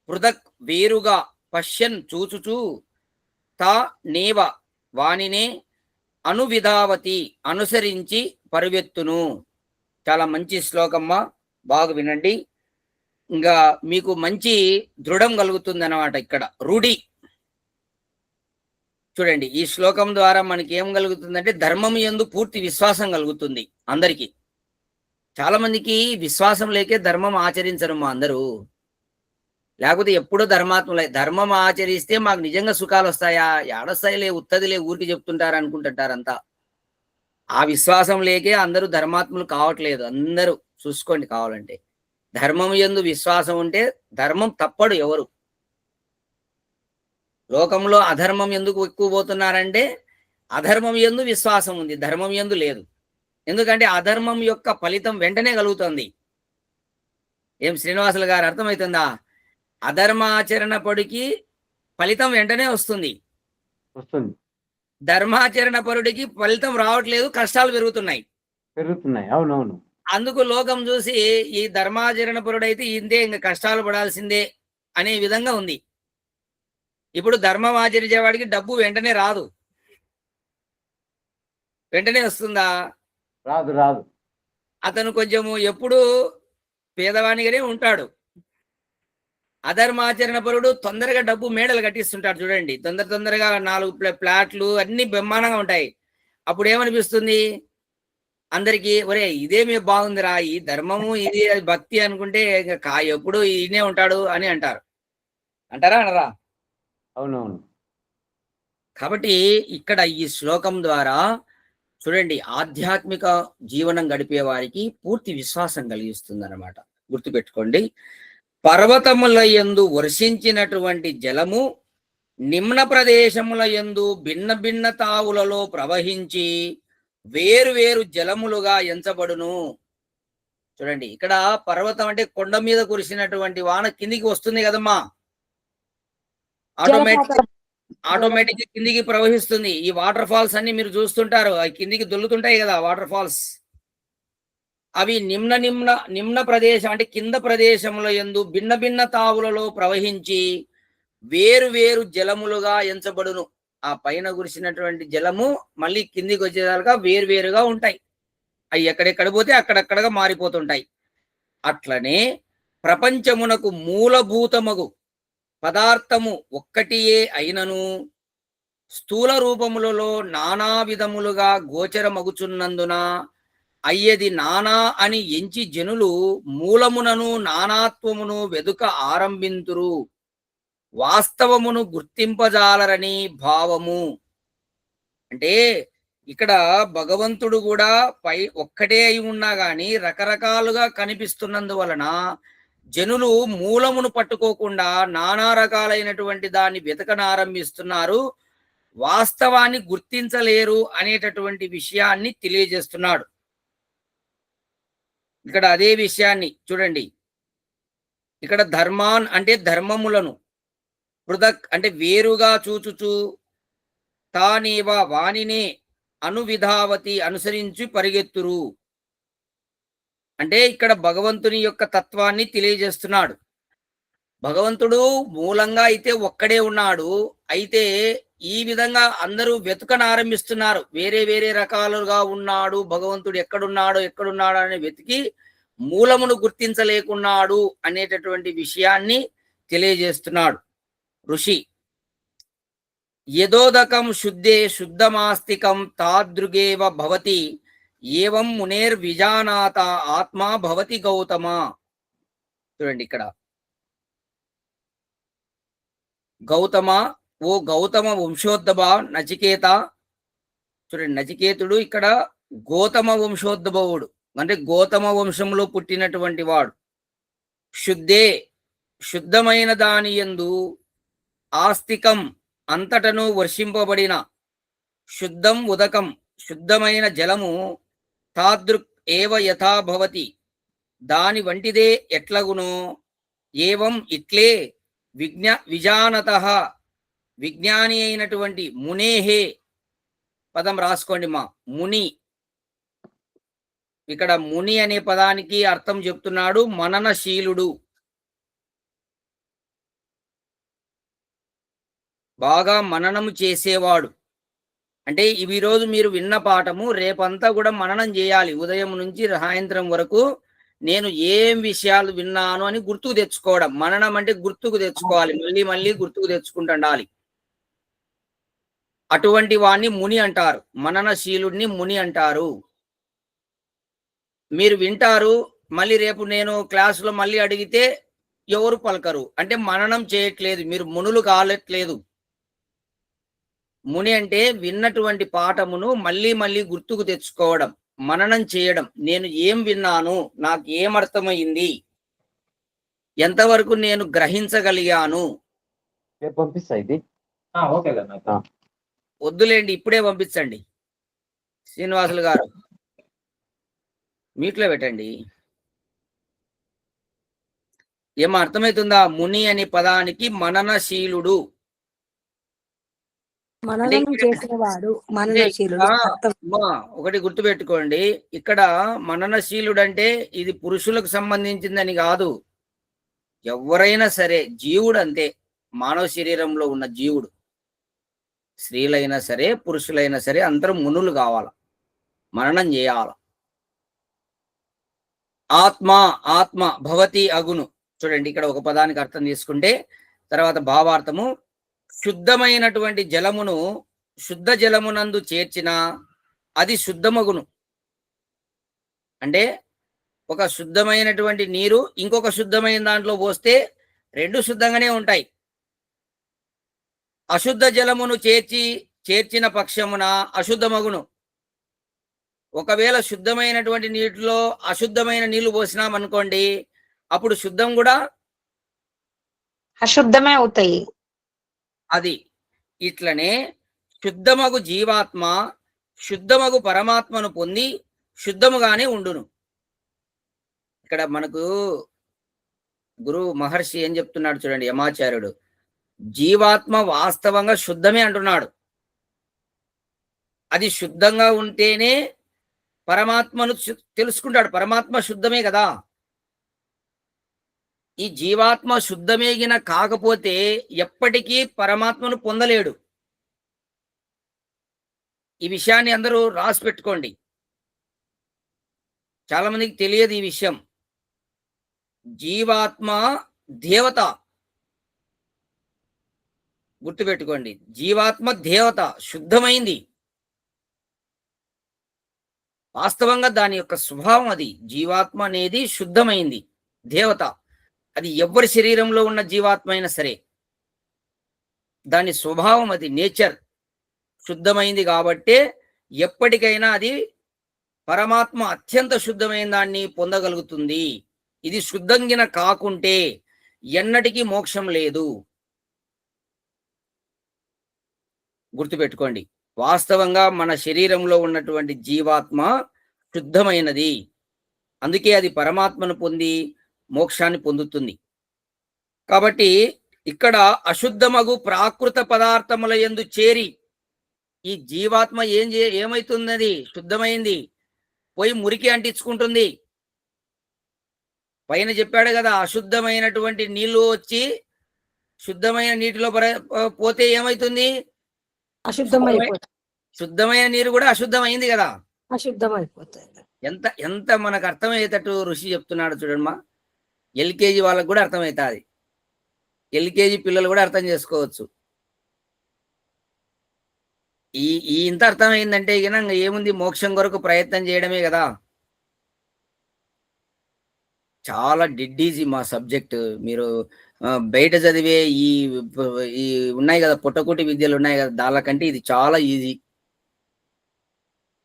పృథక్ వేరుగా పశ్యన్ చూచుచూ తా నేవ వానినే అనువిధావతి అనుసరించి పరువెత్తును. చాలా మంచి శ్లోకమ్మా, బాగా వినండి. ఇంకా మీకు మంచి దృఢం కలుగుతుంది అన్నమాట. ఇక్కడ రూఢి చూడండి, ఈ శ్లోకం ద్వారా మనకి ఏం కలుగుతుందంటే ధర్మం యందు పూర్తి విశ్వాసం కలుగుతుంది అందరికీ. చాలా మందికి విశ్వాసం లేకే ధర్మం ఆచరించరు మా అందరూ. లేకపోతే ఎప్పుడో ధర్మాత్మలే, ధర్మం ఆచరిస్తే మాకు నిజంగా సుఖాలు వస్తాయా, ఏడొస్తాయిలే, ఉత్తదిలే, ఊరికి చెప్తుంటారు అనుకుంటుంటారంతా. ఆ విశ్వాసం లేకే అందరూ ధర్మాత్ములు కావట్లేదు. అందరూ చూసుకోండి కావాలంటే. ధర్మం యందు విశ్వాసం ఉంటే ధర్మం తప్పడు ఎవరు. లోకంలో అధర్మం ఎందుకు ఎక్కువ పోతున్నారంటే అధర్మం యందు విశ్వాసం ఉంది, ధర్మం యందు లేదు. ఎందుకంటే అధర్మం యొక్క ఫలితం వెంటనే కలుగుతుంది. ఏం శ్రీనివాసులు గారు అర్థమవుతుందా? అధర్మాచరణ పడికి ఫలితం వెంటనే వస్తుంది. ధర్మాచరణ పరుడికి ఫలితం రావట్లేదు, కష్టాలు పెరుగుతున్నాయి. అవునవును. అందుకు లోకం చూసి ఈ ధర్మాచరణ పరుడైతే ఇంతే, ఇంకా కష్టాలు పడాల్సిందే అనే విధంగా ఉంది. ఇప్పుడు ధర్మం ఆచరించేవాడికి డబ్బు వెంటనే రాదు. వెంటనే వస్తుందా? రాదు రాదు. అతను కొంచెము ఎప్పుడు పేదవానిగానే ఉంటాడు. అధర్మాచరణ పరుడు తొందరగా డబ్బు మేడలు కట్టిస్తుంటాడు. చూడండి, తొందరగా 4 ప్లాట్లు అన్ని బ్రహ్మాండంగా ఉంటాయి. అప్పుడు ఏమనిపిస్తుంది అందరికి, ఒరే ఇదేమి బాగుందిరా, ఈ ధర్మము ఇది భక్తి అనుకుంటే ఎప్పుడు ఈయనే ఉంటాడు అని అంటారు. అంటారా అనరా? అవునవును. కాబట్టి ఇక్కడ ఈ శ్లోకం ద్వారా చూడండి, ఆధ్యాత్మిక జీవనం గడిపే వారికి పూర్తి విశ్వాసం కలిగిస్తుంది అన్నమాట. గుర్తుపెట్టుకోండి, పర్వతముల యందు వర్షించినటువంటి జలము నిమ్న ప్రదేశముల యందు భిన్న భిన్న తావులలో ప్రవహించి వేరు వేరు జలములుగా ఎంచబడును. చూడండి, ఇక్కడ పర్వతం అంటే కొండ మీద కురిసినటువంటి వాన కిందికి వస్తుంది కదమ్మా, ఆటోమేటిక్ కిందికి ప్రవహిస్తుంది. ఈ వాటర్ ఫాల్స్ అన్ని మీరు చూస్తుంటారు, అవి కిందికి దొల్లుతుంటాయి కదా వాటర్ ఫాల్స్. అవి నిమ్న ప్రదేశం అంటే కింద ప్రదేశముల యందు భిన్న భిన్న తావులలో ప్రవహించి వేరు వేరు జలములుగా ఎంచబడును. ఆ పైన కురిసినటువంటి జలము మళ్ళీ కిందికి వచ్చేదాకా వేరువేరుగా ఉంటాయి. అవి ఎక్కడెక్కడ పోతే అక్కడక్కడగా మారిపోతుంటాయి. అట్లనే ప్రపంచమునకు మూలభూతమగు పదార్థము ఒక్కటియే అయినను స్థూల రూపములలో నానా విధములుగా గోచరమగుచున్నందున అయ్యది నానా అని ఎంచి జనులు మూలమునను నానాత్వమును వెదుక ఆరంభింతురు, వాస్తవమును గుర్తింపజాలరని భావము. అంటే ఇక్కడ భగవంతుడు కూడా ఒక్కటే అయి ఉన్నా గాని రకరకాలుగా కనిపిస్తున్నందువలన జనులు మూలమును పట్టుకోకుండా నానా రకాలైనటువంటి దాన్ని వెతకనారంభిస్తున్నారు, వాస్తవాన్ని గుర్తించలేరు అనేటటువంటి విషయాన్ని తెలియజేస్తున్నాడు. ఇక్కడ అదే విషయాన్ని చూడండి, ఇక్కడ ధర్మాన్ అంటే ధర్మములను, పృథక్ అంటే వేరుగా చూచుచు, తానేవ వానినే అనువిధావతి అనుసరించి పరిగెత్తురు. అంటే ఇక్కడ భగవంతుని యొక్క తత్వాన్ని తెలియజేస్తున్నాడు. భగవంతుడు మూలంగా అయితే ఒక్కడే ఉన్నాడు, అయితే ఈ విధంగా అందరూ వెతుకనారంభిస్తున్నారు. వేరే వేరే రకాలుగా ఉన్నాడు భగవంతుడు, ఎక్కడున్నాడు అని వెతికి మూలమును గుర్తించలేకున్నాడు అనేటటువంటి విషయాన్ని తెలియజేస్తున్నాడు ఋషి. యదోదకం శుద్ధే శుద్ధమాస్తికం తాదృగేవ భవతి ఏవం మునేర్ విజానాత ఆత్మా భవతి గౌతమ. చూడండి, ఇక్కడ గౌతమ, ఓ గౌతమ వంశోద్భవ నచికేత. చూడండి, నచికేతుడు ఇక్కడ గౌతమ వంశోద్భవుడు, అంటే గౌతమ వంశంలో పుట్టినటువంటి వాడు. శుద్ధే, శుద్ధమైన దాని యందు, ఆస్తికం, అంతటను వర్షింపబడిన, శుద్ధం ఉదకం, శుద్ధమైన జలము, తాదృక్ ఏవ యథా భవతి, దాని వంటిదే ఎట్లగునో, ఏవం ఇట్లే విజానతః, విజ్ఞాని అయినటువంటి మునేహే. పదం రాసుకోండి మా, ముని. ఇక్కడ ముని అనే పదానికి అర్థం చెప్తున్నాడు, మననశీలుడు, బాగా మననము చేసేవాడు. అంటే ఇవి రోజు మీరు విన్న పాఠము రేపంతా కూడా మననం చేయాలి. ఉదయం నుంచి సాయంత్రం వరకు నేను ఏం విషయాలు విన్నాను అని గుర్తుకు తెచ్చుకోవడం. మననం అంటే గుర్తుకు తెచ్చుకోవాలి, మళ్ళీ మళ్ళీ గుర్తుకు తెచ్చుకుంటుండాలి. అటువంటి వాణ్ణి ముని అంటారు, మననశీలుడిని ముని అంటారు. మీరు వింటారు, మళ్ళీ రేపు నేను క్లాసులో మళ్ళీ అడిగితే ఎవరు పలకరు, అంటే మననం చేయట్లేదు, మీరు మునులు కాలట్లేదు. ముని అంటే విన్నటువంటి పాఠమును మళ్ళీ మళ్ళీ గుర్తుకు తెచ్చుకోవడం, మననం చేయడం. నేను ఏం విన్నాను, నాకు ఏమర్థమైంది, ఎంతవరకు నేను గ్రహించగలిగాను. పంపిస్తా ఇది. ఓకే. వద్దులేండి, ఇప్పుడే పంపించండి. శ్రీనివాసులు గారు మీట్లో పెట్టండి. ఏమో అర్థమవుతుందా? ముని అనే పదానికి మననశీలుడు, మననం చేసేవాడు, మననశీలుడు. ఒకటి గుర్తుపెట్టుకోండి, ఇక్కడ మననశీలుడు అంటే ఇది పురుషులకు సంబంధించిందని కాదు, ఎవరైనా సరే జీవుడు అంతే. మానవ శరీరంలో ఉన్న జీవుడు, స్త్రీలైనా సరే పురుషులైనా సరే అందరూ మునులు కావాల, మననం చేయాల. ఆత్మ, ఆత్మ భవతి అగును. చూడండి, ఇక్కడ ఒక పదానికి అర్థం తీసుకుంటే తర్వాత భావార్థము, శుద్ధమైనటువంటి జలమును శుద్ధ జలమునందు చేర్చిన అది శుద్ధమగును. అంటే ఒక శుద్ధమైనటువంటి నీరు ఇంకొక శుద్ధమైన దాంట్లో పోస్తే రెండు శుద్ధంగానే ఉంటాయి. అశుద్ధ జలమును చేర్చిన పక్షమున అశుద్ధమగును. ఒకవేళ శుద్ధమైనటువంటి నీటిలో అశుద్ధమైన నీళ్లు పోసినామనుకోండి, అప్పుడు శుద్ధం కూడా అశుద్ధమే అవుతాయి. అది ఇట్లనే శుద్ధమగు జీవాత్మ శుద్ధమగు పరమాత్మను పొంది శుద్ధముగానే ఉండును. ఇక్కడ మనకు గురువు మహర్షి ఏం చెప్తున్నాడు చూడండి, యమాచార్యుడు. జీవాత్మ వాస్తవంగా శుద్ధమే అంటున్నాడు. అది శుద్ధంగా ఉంటేనే పరమాత్మను తెలుసుకుంటాడు. పరమాత్మ శుద్ధమే కదా. ఈ జీవాత్మ శుద్ధమేగిన కాకపోతే ఎప్పటికీ పరమాత్మను పొందలేడు. ఈ విషయాన్ని అందరూ రాసి పెట్టుకోండి, చాలా మందికి తెలియదు ఈ విషయం. జీవాత్మ దేవత, గుర్తుపెట్టుకోండి, జీవాత్మ దేవత, శుద్ధమైంది. వాస్తవంగా దాని యొక్క స్వభావం అది. జీవాత్మ అనేది శుద్ధమైంది, దేవత. అది ఎవరి శరీరంలో ఉన్న జీవాత్మ అయినా సరే దాని స్వభావం, అది నేచర్, శుద్ధమైంది. కాబట్టే ఎప్పటికైనా అది పరమాత్మ అత్యంత శుద్ధమైన దాన్ని పొందగలుగుతుంది. ఇది శుద్ధంగిన కాకుంటే ఎన్నటికీ మోక్షం లేదు. గుర్తుపెట్టుకోండి, వాస్తవంగా మన శరీరంలో ఉన్నటువంటి జీవాత్మ శుద్ధమైనది. అందుకే అది పరమాత్మను పొంది మోక్షాన్ని పొందుతుంది. కాబట్టి ఇక్కడ అశుద్ధమగు ప్రాకృత పదార్థముల యందు చేరి ఈ జీవాత్మ ఏమైతున్నది, శుద్ధమైంది, పోయి మురికి అంటించుకుంటుంది. పైన చెప్పాడు కదా, అశుద్ధమైనటువంటి నీళ్లు వచ్చి శుద్ధమైన నీటిలో పోతే ఏమైతుంది, అశుద్ధమైపోతుంది. శుద్ధమైన నీరు కూడా అశుద్ధమైంది కదా, అశుద్ధమైపోతుంది. ఎంత ఎంత మనకు అర్థమయ్యేటట్టు ఋషి చెప్తున్నాడు చూడమ్మా. ఎల్కేజీ వాళ్ళకు కూడా అర్థమవుతుంది, ఎల్కేజీ పిల్లలు కూడా అర్థం చేసుకోవచ్చు. ఈ ఇంత అర్థమైందంటే ఇక ఏముంది, మోక్షం కొరకు ప్రయత్నం చేయడమే కదా. చాలా డెడ్ ఈజీ మా సబ్జెక్ట్. మీరు బయట చదివే ఈ ఈ ఉన్నాయి కదా, పుట్టకోటి విద్యలు ఉన్నాయి కదా, దానికంటే ఇది చాలా ఈజీ.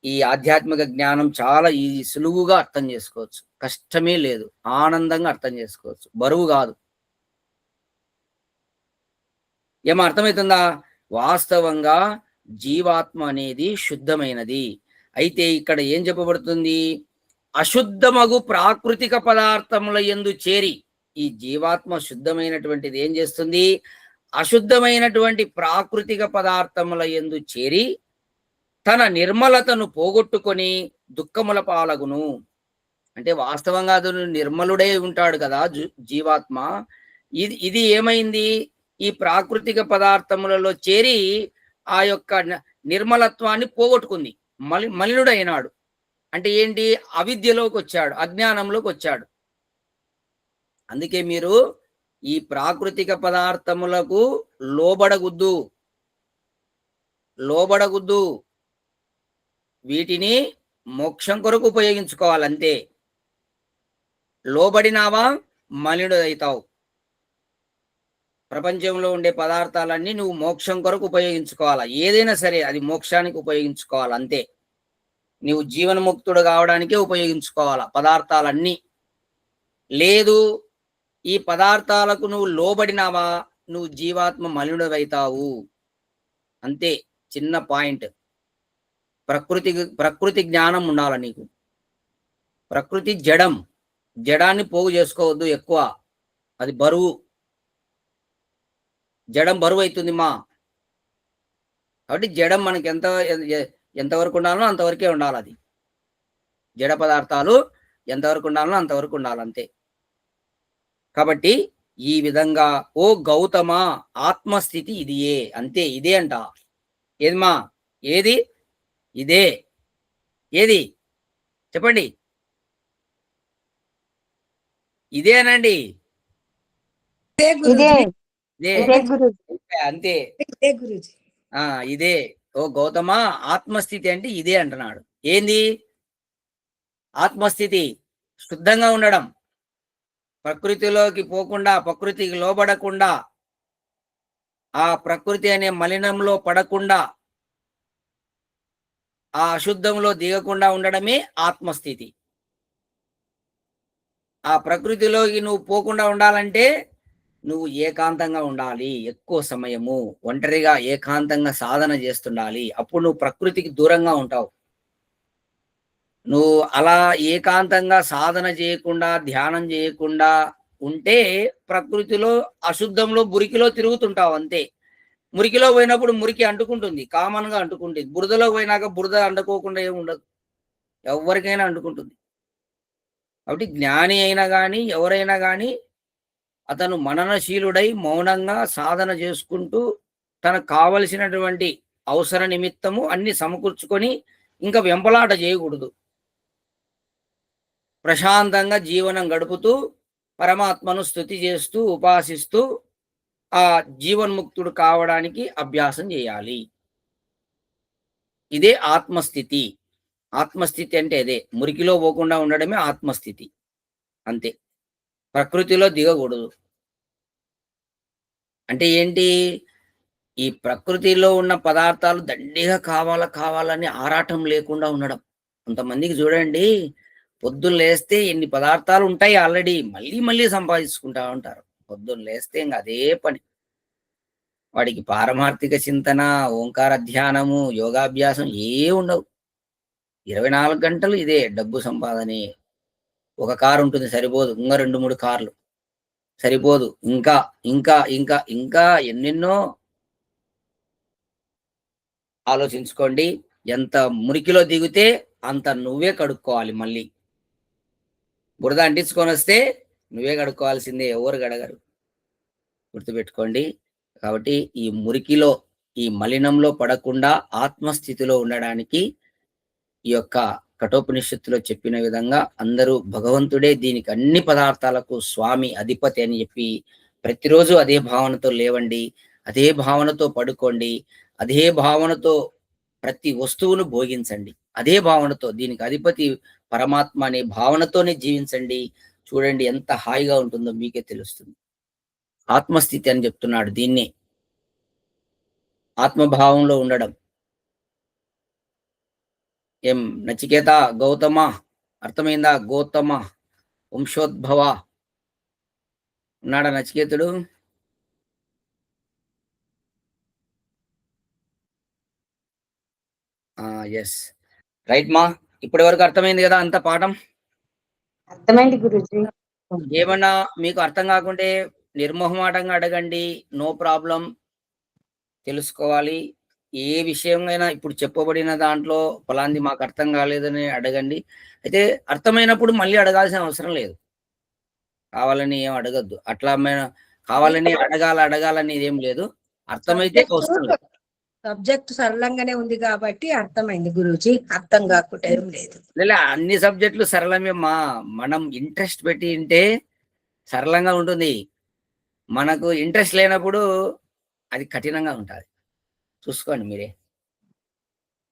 ఈ ఆధ్యాత్మిక జ్ఞానం చాలా ఈజీ, సులువుగా అర్థం చేసుకోవచ్చు. కష్టమే లేదు, ఆనందంగా అర్థం చేసుకోవచ్చు, బరువు కాదు. ఏమో అర్థమవుతుందా? వాస్తవంగా జీవాత్మ అనేది శుద్ధమైనది. అయితే ఇక్కడ ఏం చెప్పబడుతుంది? అశుద్ధమగు ప్రాకృతిక పదార్థముల యందు చేరి, ఈ జీవాత్మ శుద్ధమైనటువంటిది ఏం చేస్తుంది? అశుద్ధమైనటువంటి ప్రాకృతిక పదార్థముల యందు చేరి తన నిర్మలతను పోగొట్టుకొని దుఃఖముల పాలగును. అంటే వాస్తవంగా అతను నిర్మలుడే ఉంటాడు కదా జీవాత్మ. ఇది ఏమైంది? ఈ ప్రాకృతిక పదార్థములలో చేరి ఆ యొక్క నిర్మలత్వాన్ని పోగొట్టుకుంది, మలినుడైనాడు. అంటే ఏంటి? అవిద్యలోకి వచ్చాడు, అజ్ఞానంలోకి వచ్చాడు. అందుకే మీరు ఈ ప్రాకృతిక పదార్థములకు లోబడగుద్దు. వీటిని మోక్షం కొరకు ఉపయోగించుకోవాలంతే. లోబడినావా మలినుడైతావు. ప్రపంచంలో ఉండే పదార్థాలన్నీ నువ్వు మోక్షం కొరకు ఉపయోగించుకోవాలా. ఏదైనా సరే అది మోక్షానికి ఉపయోగించుకోవాలి అంతే. నువ్వు జీవన్ముక్తుడు కావడానికే ఉపయోగించుకోవాలా పదార్థాలన్నీ. లేదు, ఈ పదార్థాలకు నువ్వు లోబడినావా, నువ్వు జీవాత్మ మలినుడవైతావు అంతే. చిన్న పాయింట్. ప్రకృతి జ్ఞానం ఉండాలి నీకు. ప్రకృతి జడాన్ని పోగు చేసుకోవద్దు ఎక్కువ, అది బరువు. జడం బరువు అవుతుంది మా. కాబట్టి జడం మనకి ఎంతవరకు ఉండాలో అంతవరకే ఉండాలి. అది జడ పదార్థాలు ఎంతవరకు ఉండాలో అంతవరకు ఉండాలి అంతే. కాబట్టి ఈ విధంగా ఓ గౌతమ, ఆత్మస్థితి ఇదియే, అంతే. ఇదే అంట. ఏదిమా? ఏది? ఇదే. ఏది చెప్పండి? ఇదేనండి. ఇదే ఇదే ఇదే గురుజీ. అంతే. గురుజీ ఇదే. ఓ గౌతమ, ఆత్మస్థితి అంటే ఇదే అంటున్నాడు. ఏంది ఆత్మస్థితి? శుద్ధంగా ఉండడం, ప్రకృతిలోకి పోకుండా, ప్రకృతికి లోబడకుండా, ఆ ప్రకృతి అనే మలినంలో పడకుండా, ఆ అశుద్ధంలో దిగకుండా ఉండడమే ఆత్మస్థితి. ఆ ప్రకృతిలోకి నువ్వు పోకుండా ఉండాలంటే నువ్వు ఏకాంతంగా ఉండాలి, ఎక్కువ సమయము ఒంటరిగా ఏకాంతంగా సాధన చేస్తుండాలి. అప్పుడు నువ్వు ప్రకృతికి దూరంగా ఉంటావు. నువ్వు అలా ఏకాంతంగా సాధన చేయకుండా, ధ్యానం చేయకుండా ఉంటే ప్రకృతిలో అశుద్ధంలో, మురికిలో తిరుగుతుంటావు అంతే. మురికిలో పోయినప్పుడు మురికి అంటుకుంటుంది, కామన్ గా అంటుకుంటుంది. బురదలో పోయినాక బురద అంటుకోకుండా ఏమి ఉండదు, ఎవరికైనా అంటుకుంటుంది. కాబట్టి జ్ఞాని అయినా కానీ ఎవరైనా కానీ అతను మననశీలుడై మౌనంగా సాధన చేసుకుంటూ తనకు కావలసినటువంటి అవసర నిమిత్తము అన్ని సమకూర్చుకొని ఇంకా వెంపలాట చేయకూడదు. ప్రశాంతంగా జీవనం గడుపుతూ పరమాత్మను స్తుతి చేస్తూ ఉపాసిస్తూ ఆ జీవన్ముక్తుడు కావడానికి అభ్యాసం చేయాలి. ఇదే ఆత్మస్థితి. ఆత్మస్థితి అంటే అదే, మురికిలో పోకుండా ఉండడమే ఆత్మస్థితి అంతే. ప్రకృతిలో దిగకూడదు. అంటే ఏంటి? ఈ ప్రకృతిలో ఉన్న పదార్థాలు దండిగా కావాలని ఆరాటం లేకుండా ఉండడం. కొంతమందికి చూడండి, పొద్దున్న లేస్తే ఎన్ని పదార్థాలు ఉంటాయి ఆల్రెడీ, మళ్ళీ సంపాదించుకుంటా ఉంటారు. పొద్దున్న లేస్తే ఇంకా అదే పని. వాడికి పారమార్థిక చింతన, ఓంకార ధ్యానము, యోగాభ్యాసం ఏ ఉండవు. 24 గంటలు ఇదే డబ్బు సంపాదనే. ఒక కారు ఉంటుంది సరిపోదు, ఇంకా 2-3 కార్లు సరిపోదు, ఇంకా ఇంకా ఇంకా ఇంకా ఎన్నెన్నో. ఆలోచించుకోండి. ఎంత మురికిలో దిగితే అంత నువ్వే కడుక్కోవాలి. మళ్ళీ బురద అంటించుకొని వస్తే నువ్వే కడుక్కోవాల్సిందే, ఎవరు కడగరు. గుర్తుపెట్టుకోండి. కాబట్టి ఈ మురికిలో, ఈ మలినంలో పడకుండా ఆత్మస్థితిలో ఉండడానికి ఈ యొక్క కఠోపనిషత్తులో చెప్పిన విధంగా అందరూ భగవంతుడే దీనికి అన్ని పదార్థాలకు స్వామి, అధిపతి అని చెప్పి ప్రతిరోజు అదే భావనతో లేవండి, అదే భావనతో పడుకోండి, అదే భావనతో ప్రతి వస్తువును భోగించండి, అదే భావనతో దీనికి అధిపతి పరమాత్మ అనే భావనతోనే జీవించండి. చూడండి ఎంత హాయిగా ఉంటుందో మీకే తెలుస్తుంది. ఆత్మస్థితి అని చెప్తున్నాడు దీన్ని, ఆత్మభావంలో ఉండడం. ఏం నచికేత, గౌతమ అర్థమైందా? గౌతమ వంశోద్భవ ఉన్నాడా నచికేతుడు? ఎస్, రైట్ మా. ఇప్పటి వరకు అర్థమైంది కదా అంత పాఠం? అర్థమైంది గురూజీ. ఏమన్నా మీకు అర్థం కాకుంటే నిర్మోహమాటంగా అడగండి, నో ప్రాబ్లం. తెలుసుకోవాలి ఏ విషయమైనా ఇప్పుడు చెప్పబడిన దాంట్లో ఫలాంది మాకు అర్థం కాలేదని అడగండి. అయితే అర్థమైనప్పుడు మళ్ళీ అడగాల్సిన అవసరం లేదు, కావాలని ఏం అడగద్దు. అట్లా కావాలని అడగాలని ఏం లేదు, అర్థమైతే అవసరం లేదు. సబ్జెక్ట్ సరళంగానే ఉంది కాబట్టి అర్థమైంది గురూజీ, అర్థం కాకుండా ఏం లేదు. అన్ని సబ్జెక్టులు సరళమే మా. మనం ఇంట్రెస్ట్ పెట్టి ఉంటే సరళంగా ఉంటుంది, మనకు ఇంట్రెస్ట్ లేనప్పుడు అది కఠినంగా ఉంటుంది. చూసుకోండి మీరే.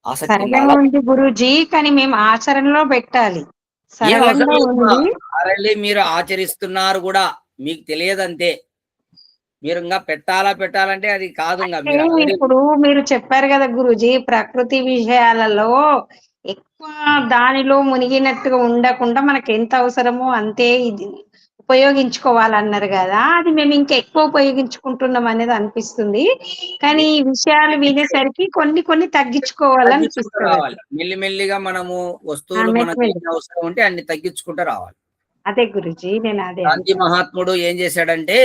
ఆసక్తి సరళంగా ఉంది గురూజీ, కానీ మేము ఆచరణలో పెట్టాలి. సరళంగా ఉంది, మీరు ఆచరిస్తున్నారు కూడా, మీకు తెలియదంతే. మీరు ఇంకా పెట్టాలంటే అది కాదు. ఇప్పుడు మీరు చెప్పారు కదా గురూజీ, ప్రకృతి విషయాలలో ఎక్కువ దానిలో మునిగినట్టుగా ఉండకుండా మనకి ఎంత అవసరమో అంతే ఇది ఉపయోగించుకోవాలన్నారు కదా, అది మేము ఇంకా ఎక్కువ ఉపయోగించుకుంటున్నాం అనేది అనిపిస్తుంది. కానీ ఈ విషయాలు వినేసరికి కొన్ని తగ్గించుకోవాలనిపిస్తుంది. మెల్లిమెల్లిగా మనము వస్తువులు మనకి ఎన్ని అవసరం ఉంటే అన్ని తగ్గించుకుంటూ రావాలి. అదే గురూజీ, నేను అదే. గాంధీ మహాత్ముడు ఏం చేశాడంటే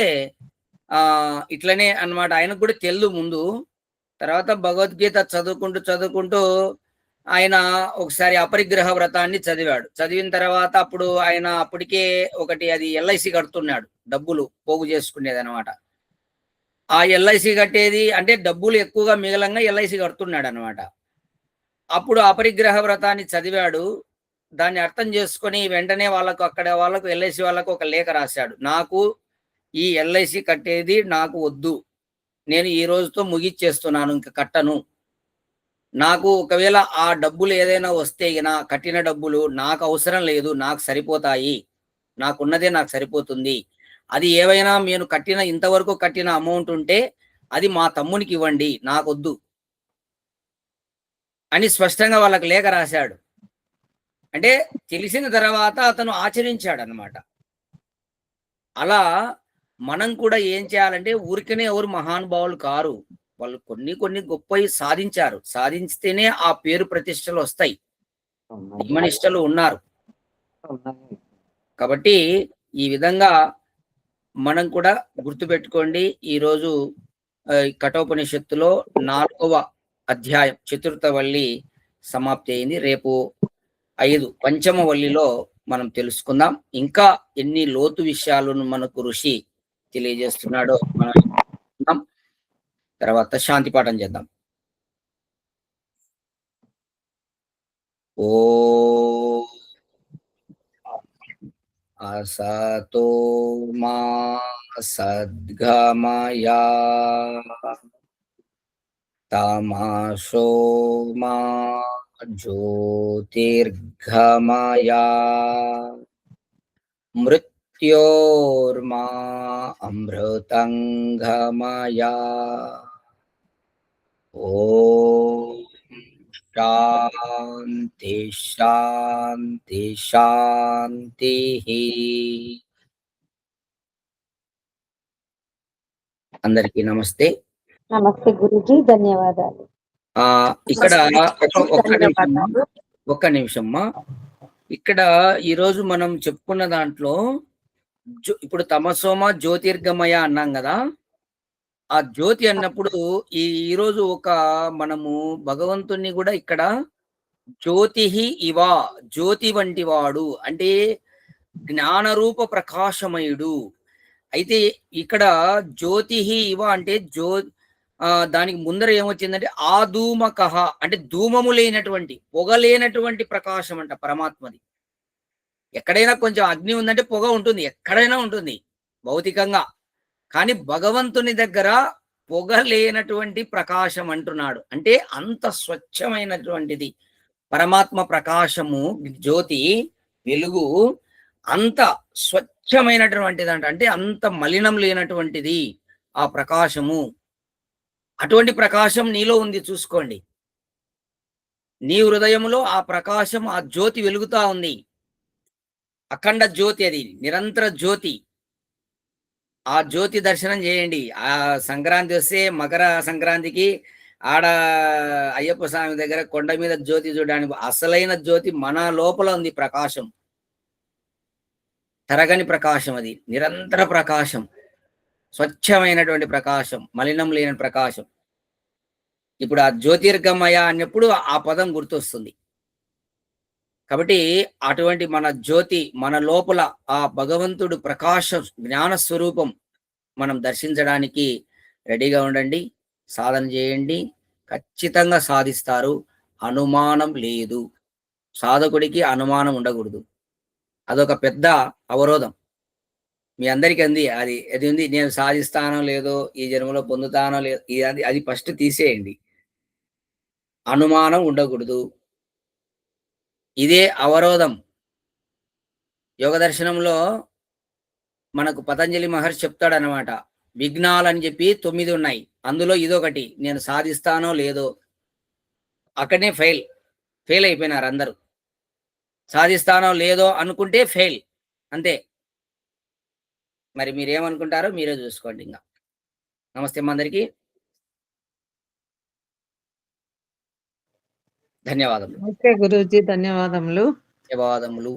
ఇట్లనే అన్నమాట. ఆయనకు కూడా తెలుసు ముందు. తర్వాత భగవద్గీత చదువుకుంటూ ఆయన ఒకసారి అపరిగ్రహ వ్రతాన్ని చదివాడు. చదివిన తర్వాత అప్పుడు ఆయన అప్పటికే ఒకటి అది ఎల్ఐసి కడుతున్నాడు, డబ్బులు పోగు చేసుకునేది అనమాట. ఆ ఎల్ఐసి కట్టేది అంటే డబ్బులు ఎక్కువగా మిగలంగా ఎల్ఐసి కడుతున్నాడు అనమాట. అప్పుడు అపరిగ్రహ వ్రతాన్ని చదివాడు. దాన్ని అర్థం చేసుకొని వెంటనే వాళ్ళకు ఎల్ఐసి వాళ్ళకు ఒక లేఖ రాశాడు. నాకు ఈ ఎల్ఐసి కట్టేది నాకు వద్దు, నేను ఈ రోజుతో ముగిచ్చేస్తున్నాను, ఇంకా కట్టను. నాకు ఒకవేళ ఆ డబ్బులు ఏదైనా వస్తే కట్టిన డబ్బులు నాకు అవసరం లేదు, నాకు సరిపోతాయి, నాకున్నదే నాకు సరిపోతుంది. అది ఏవైనా నేను ఇంతవరకు కట్టిన అమౌంట్ ఉంటే అది మా తమ్మునికి ఇవ్వండి, నాకొద్దు అని స్పష్టంగా వాళ్ళకి లేఖ రాశాడు. అంటే తెలిసిన తర్వాత అతను ఆచరించాడు అన్నమాట. అలా మనం కూడా ఏం చేయాలంటే, ఊరికనే ఎవరు మహానుభావులు కారు, వాళ్ళు కొన్ని గొప్పవి సాధించారు. సాధించితేనే ఆ పేరు ప్రతిష్టలు వస్తాయి. నియమనిష్టలు ఉన్నారు కాబట్టి ఈ విధంగా మనం కూడా గుర్తుపెట్టుకోండి. ఈరోజు కఠోపనిషత్తులో 4వ అధ్యాయం చతుర్థ వల్లి సమాప్తి అయింది. రేపు 5 పంచమ వల్లిలో మనం తెలుసుకుందాం. ఇంకా ఎన్ని లోతు విషయాలను మనకు ఋషి తెలియజేస్తున్నాడో మనం తర్వాత శాంతి పాఠం చేద్దాం. ఓ అసతో మా సద్గమయా తమసో మా జ్యోతిర్గమయా మృత్యోర్మా అమృతంగమయా. ఓం శాంతి శాంతి శాంతి. అందరికీ నమస్తే. నమస్తే గురూజీ, ధన్యవాదాలు. ఇక్కడ ఒక్క నిమిషమ్మా. ఇక్కడ ఈరోజు మనం చెప్పుకున్న దాంట్లో ఇప్పుడు తమసోమ జ్యోతిర్గమయ అన్నాం కదా. ఆ జ్యోతి అన్నప్పుడు ఈరోజు మనము భగవంతుణ్ణి కూడా ఇక్కడ జ్యోతిహి ఇవ, జ్యోతి వంటి వాడు అంటే జ్ఞానరూప ప్రకాశమయుడు. అయితే ఇక్కడ జ్యోతిహి ఇవ అంటే దానికి ముందర ఏమొచ్చిందంటే ఆధూమకః అంటే ధూమము లేనటువంటి, పొగ లేనటువంటి ప్రకాశం అంట పరమాత్మది. ఎక్కడైనా కొంచెం అగ్ని ఉందంటే పొగ ఉంటుంది, ఎక్కడైనా ఉంటుంది భౌతికంగా. కానీ భగవంతుని దగ్గర పొగ లేనటువంటి ప్రకాశం అంటున్నాడు. అంటే అంత స్వచ్ఛమైనటువంటిది పరమాత్మ ప్రకాశము, జ్యోతి వెలుగు అంత స్వచ్ఛమైనటువంటిది అంటే అంత మలినం లేనటువంటిది ఆ ప్రకాశము. అటువంటి ప్రకాశం నీలో ఉంది, చూసుకోండి. నీ హృదయములో ఆ ప్రకాశం, ఆ జ్యోతి వెలుగుతా ఉంది. అఖండ జ్యోతి, అది నిరంతర జ్యోతి. ఆ జ్యోతి దర్శనం చేయండి. ఆ సంక్రాంతి వస్తే మకర సంక్రాంతికి ఆడ అయ్యప్ప స్వామి దగ్గర కొండ మీద జ్యోతి చూడడానికి అసలైన జ్యోతి మన లోపల ఉంది. ప్రకాశం, తరగని ప్రకాశం, అది నిరంతర ప్రకాశం, స్వచ్ఛమైనటువంటి ప్రకాశం, మలినం లేని ప్రకాశం. ఇప్పుడు ఆ జ్యోతిర్గమయ అన్నప్పుడు ఆ పదం గుర్తొస్తుంది. కాబట్టి అటువంటి మన జ్యోతి, మన లోపల ఆ భగవంతుడు ప్రకాశం, జ్ఞాన స్వరూపం మనం దర్శించడానికి రెడీగా ఉండండి. సాధన చేయండి, ఖచ్చితంగా సాధిస్తారు. అనుమానం లేదు. సాధకుడికి అనుమానం ఉండకూడదు. అదొక పెద్ద అవరోధం మీ అందరికీ అంది. అది ఉంది, నేను సాధిస్తానో లేదో, ఈ జన్మలో పొందుతానో లేదో, అది ఫస్ట్ తీసేయండి. అనుమానం ఉండకూడదు. ఇదే అవరోధం. యోగ దర్శనంలో మనకు పతంజలి మహర్షి చెప్తాడనమాట. విఘ్నాలని చెప్పి 9 ఉన్నాయి, అందులో ఇదొకటి. నేను సాధిస్తానో లేదో, అక్కడనే ఫెయిల్ అయిపోయినారు అందరూ. సాధిస్తానో లేదో అనుకుంటే ఫెయిల్, అంతే. మరి మీరేమనుకుంటారో మీరే చూసుకోండి. ఇంకా నమస్తే అందరికీ, ధన్యవాదములు. ఓకే గురూజీ, ధన్యవాదములు. ధన్యవాదములు.